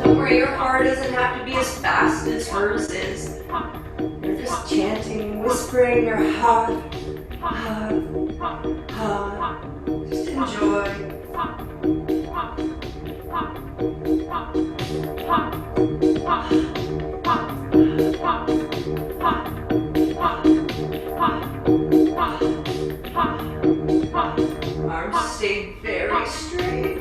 Don't worry, your heart doesn't have to be as fast as hers is. You're just chanting, whispering your ha, ha, ha. Just enjoy. Arms stay very straight.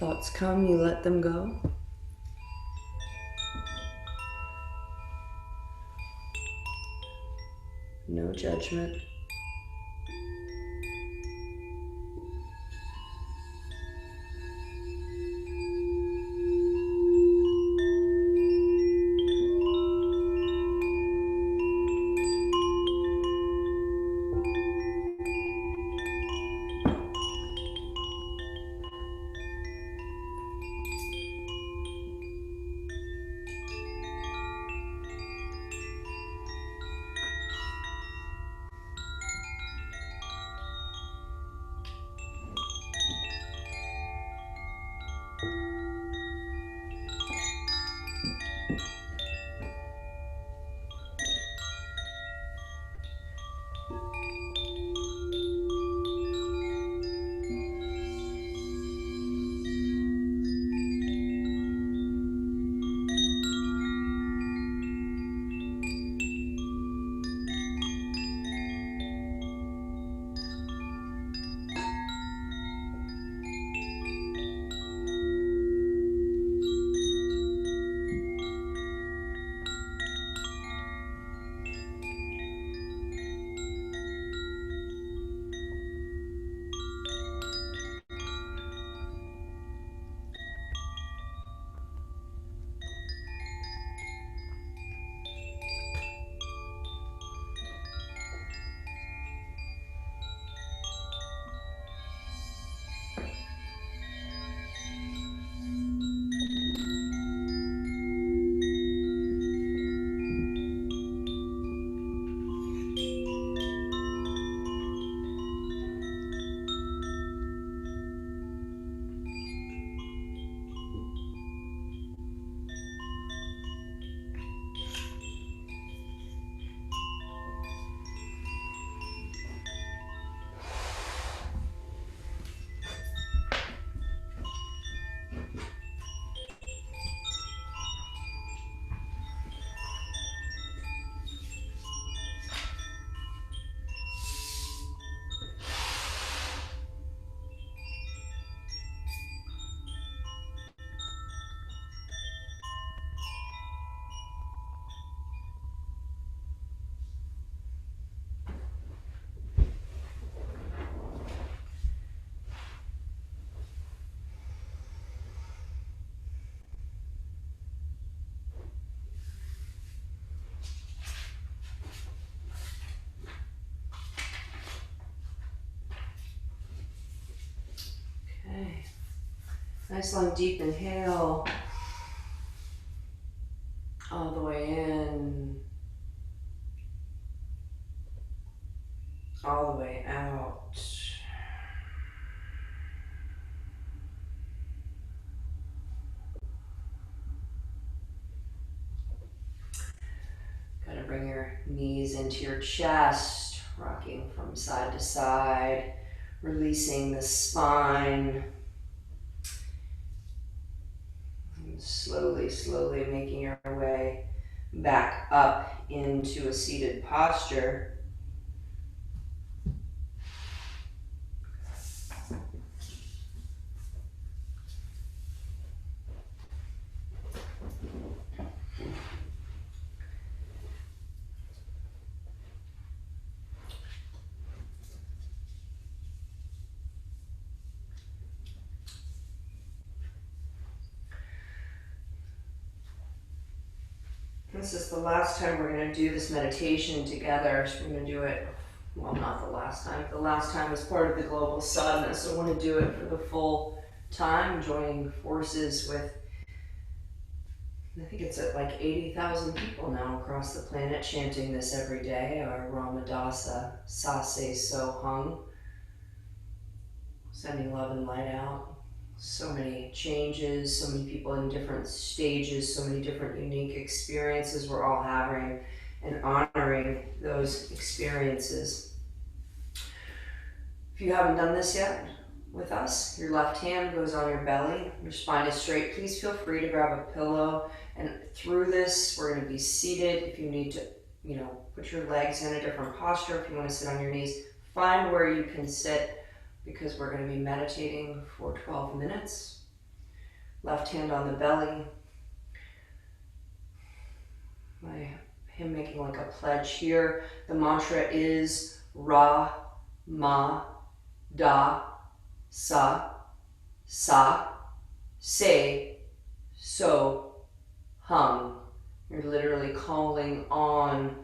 Thoughts come, you let them go. No judgment. Nice long deep inhale, all the way in, all the way out. Gotta bring your knees into your chest, rocking from side to side, releasing the spine. Slowly, slowly making your way back up into a seated posture. This is the last time we're going to do this meditation together. So we're going to do it, well, not the last time. The last time was part of the global sadhana, so I want to do it for the full time, joining forces with, I think it's at like 80,000 people now across the planet chanting this every day, our Ramadasa Sase So Hung, sending love and light out. So many changes, so many people in different stages, so many different unique experiences we're all having, and honoring those experiences. If you haven't done this yet with us, your left hand goes on your belly, your spine is straight. Please feel free to grab a pillow, and through this, we're going to be seated. If you need to, put your legs in a different posture, if you want to sit on your knees, find where you can sit, because we're going to be meditating for 12 minutes. Left hand on the belly. Him making like a pledge here. The mantra is Ra, Ma, Da, Sa, Sa, Se, So, Hum. You're literally calling on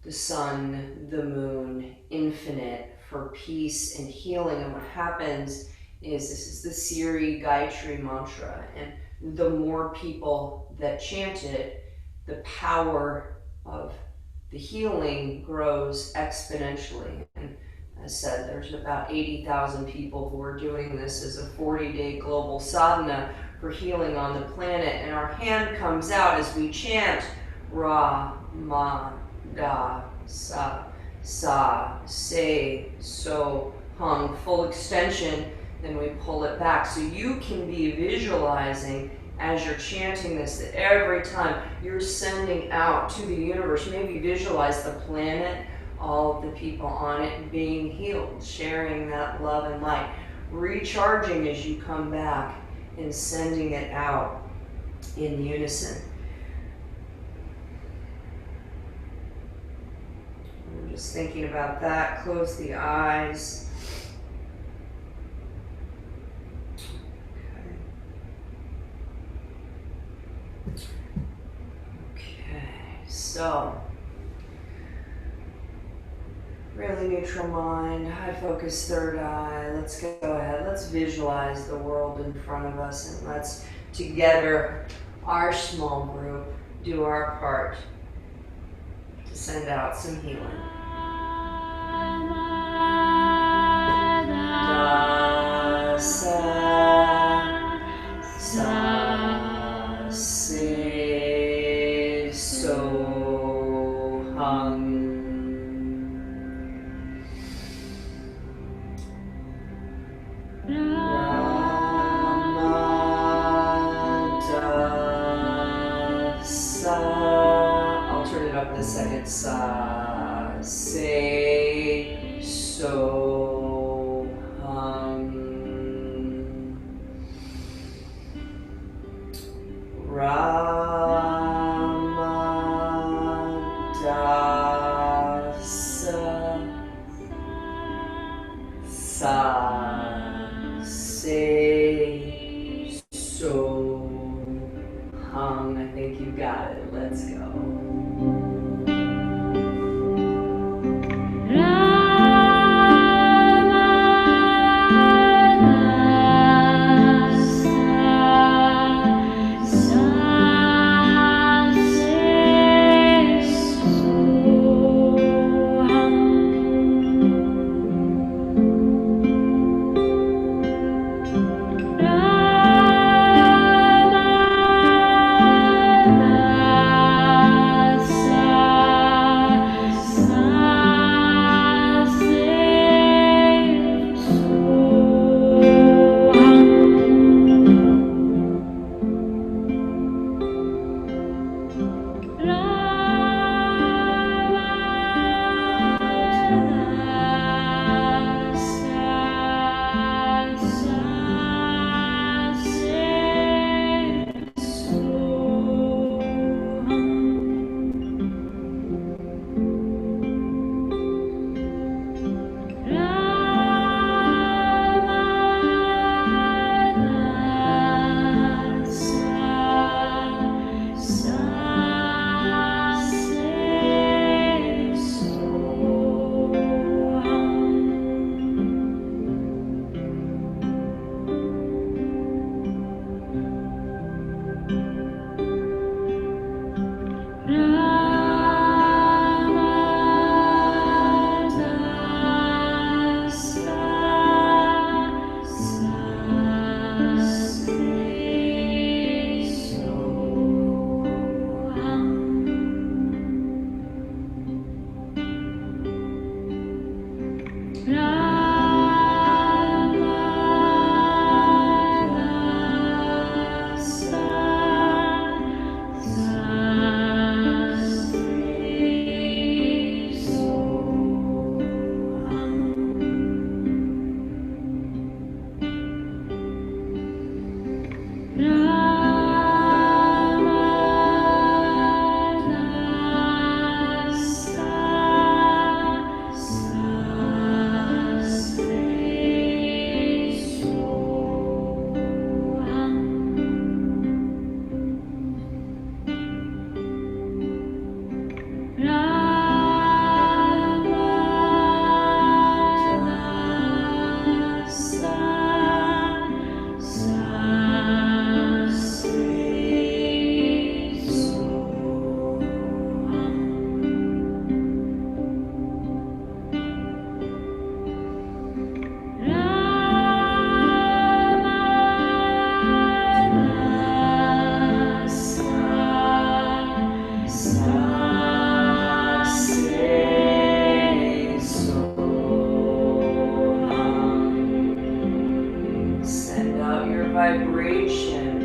the sun, the moon, infinite for peace and healing. And what happens is this is the Siri Gaitri mantra. And the more people that chant it, the power of the healing grows exponentially. And as said, there's about 80,000 people who are doing this as a 40-day global sadhana for healing on the planet. And our hand comes out as we chant Ra, Ma, Da, Sa, Sa, Se, So, Hum, full extension. Then we pull it back. So you can be visualizing as you're chanting this, that every time you're sending out to the universe, maybe visualize the planet, all of the people on it being healed, sharing that love and light, recharging as you come back and sending it out in unison. I'm just thinking about that. Close the eyes. So, really neutral mind, high focus third eye. Let's go ahead. Let's visualize the world in front of us, and let's together, our small group, do our part to send out some healing. Da, sa, sa, se, so. I'll turn it up the second. Sa, se, so, hum. Rama, da, sa, sa, se, so, hum. I think you got it. Let's go. Sa out your vibration.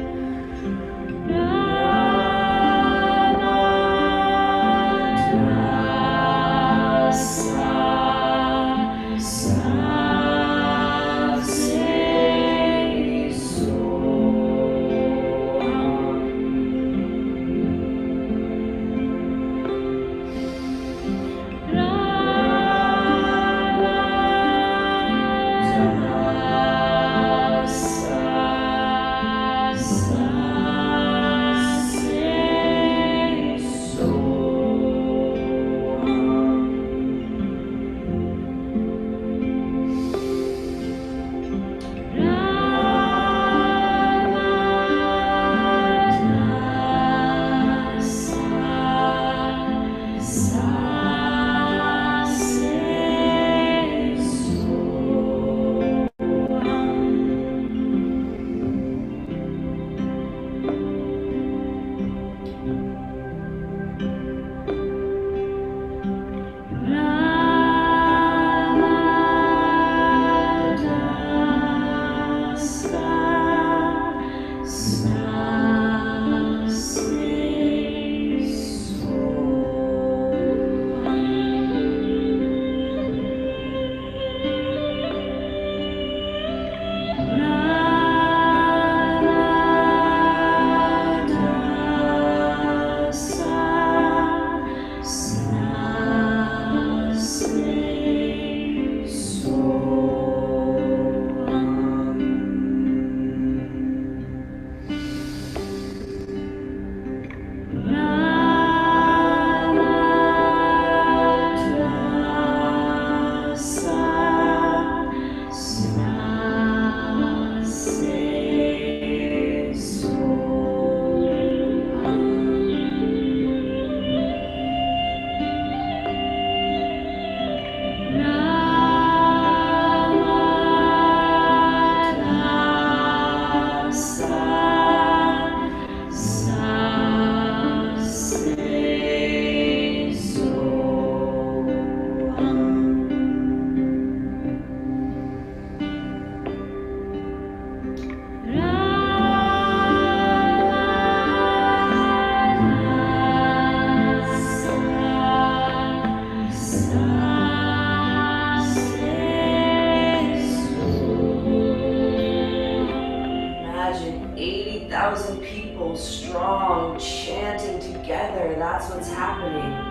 Imagine 80,000 people strong chanting together. That's what's happening.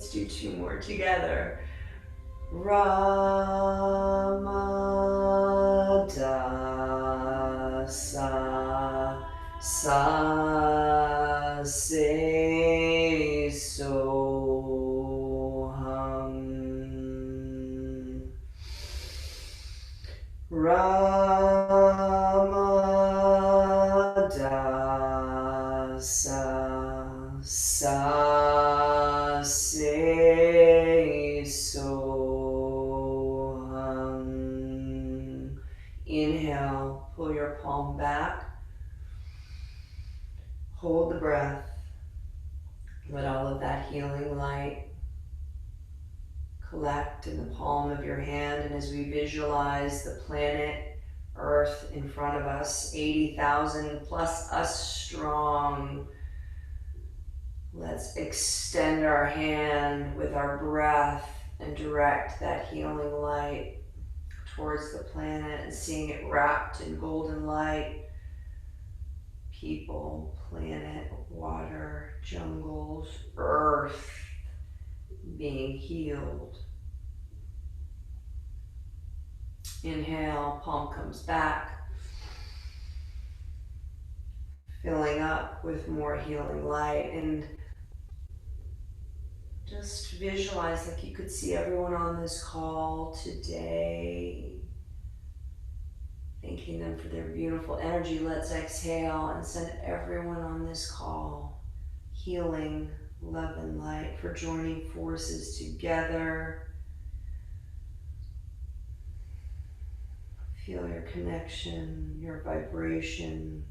Let's do 2 more together. Ramada sa se soham. Ramada sa se soham. Inhale, pull your palm back. Hold the breath. Let all of that healing light collect in the palm of your hand. And as we visualize the planet Earth in front of us, 80,000 plus us strong, let's extend our hand with our breath and direct that healing light towards the planet and seeing it wrapped in golden light. People, planet, water, jungles, earth being healed. Inhale, palm comes back, filling up with more healing light, and just visualize like you could see everyone on this call today. Thanking them for their beautiful energy. Let's exhale and send everyone on this call healing, love, and light for joining forces together. Feel your connection, your vibration.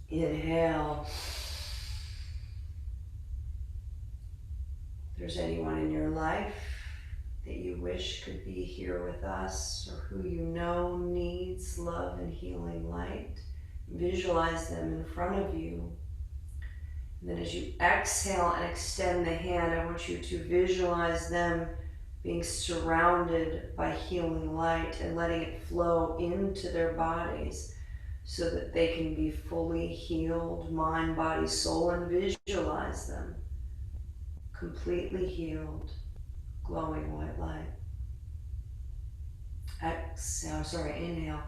Inhale. If there's anyone in your life that you wish could be here with us, or who you know needs love and healing light, visualize them in front of you. And then as you exhale and extend the hand, I want you to visualize them being surrounded by healing light and letting it flow into their bodies so that they can be fully healed, mind, body, soul, and visualize them completely healed, glowing white light. Inhale.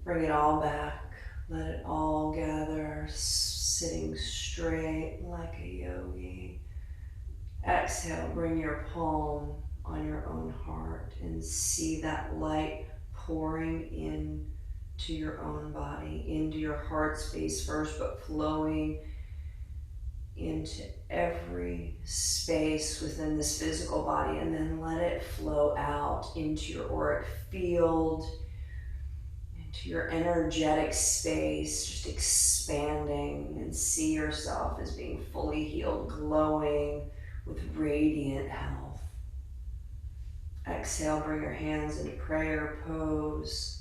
Bring it all back. Let it all gather, sitting straight like a yogi. Exhale, bring your palm on your own heart and see that light pouring in to your own body, into your heart space first, but flowing into every space within this physical body, and then let it flow out into your auric field, into your energetic space, just expanding, and see yourself as being fully healed, glowing with radiant health. Exhale, bring your hands into prayer pose.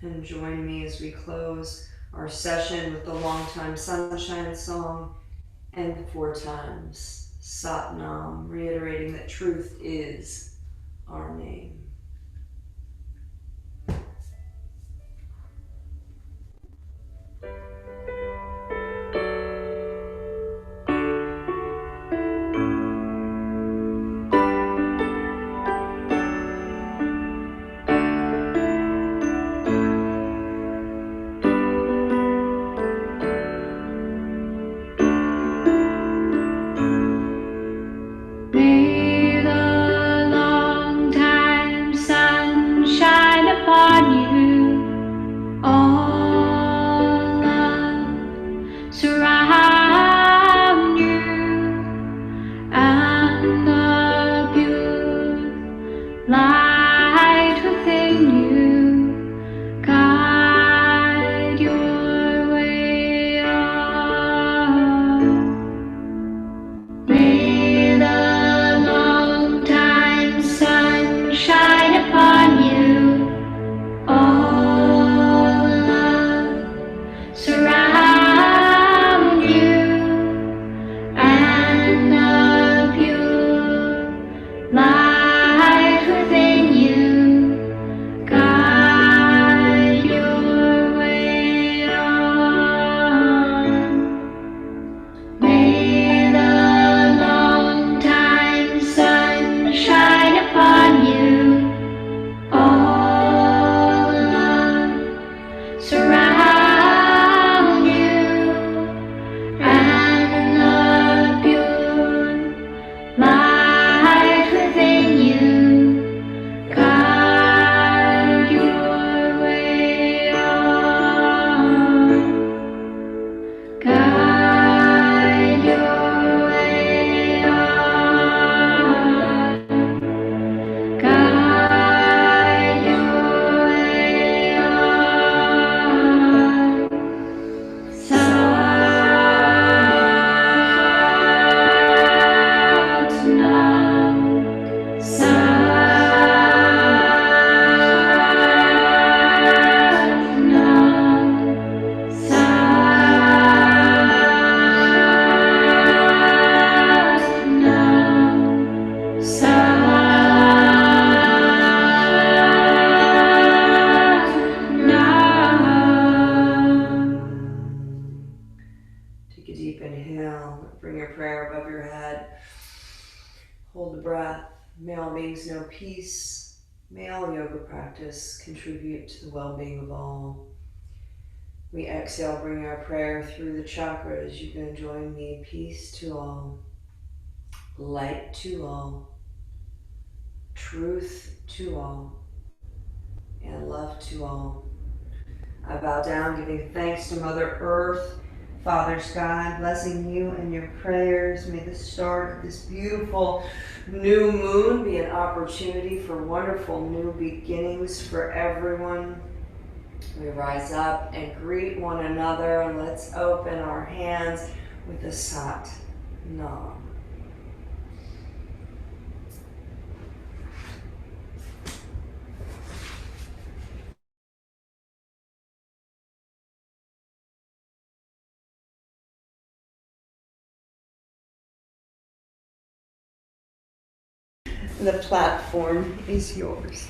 And join me as we close our session with the Long Time Sunshine song and 4 times Sat Nam, reiterating that truth is our name. May the long time sun shine upon you. All love surround you, and the pure light within you guide your way on. May the long time sun shine upon you. All love surround you, and the pure light within our peace, may all yoga practice contribute to the well-being of all. We exhale, bring our prayer through the chakras. You can join me. Peace to all, light to all, truth to all, and love to all. I bow down, giving thanks to Mother Earth, Father Sky, blessing you and your prayers. May the start of this beautiful new moon be an opportunity for wonderful new beginnings for everyone. We rise up and greet one another, and let's open our hands with a Sat Nam. The platform is yours.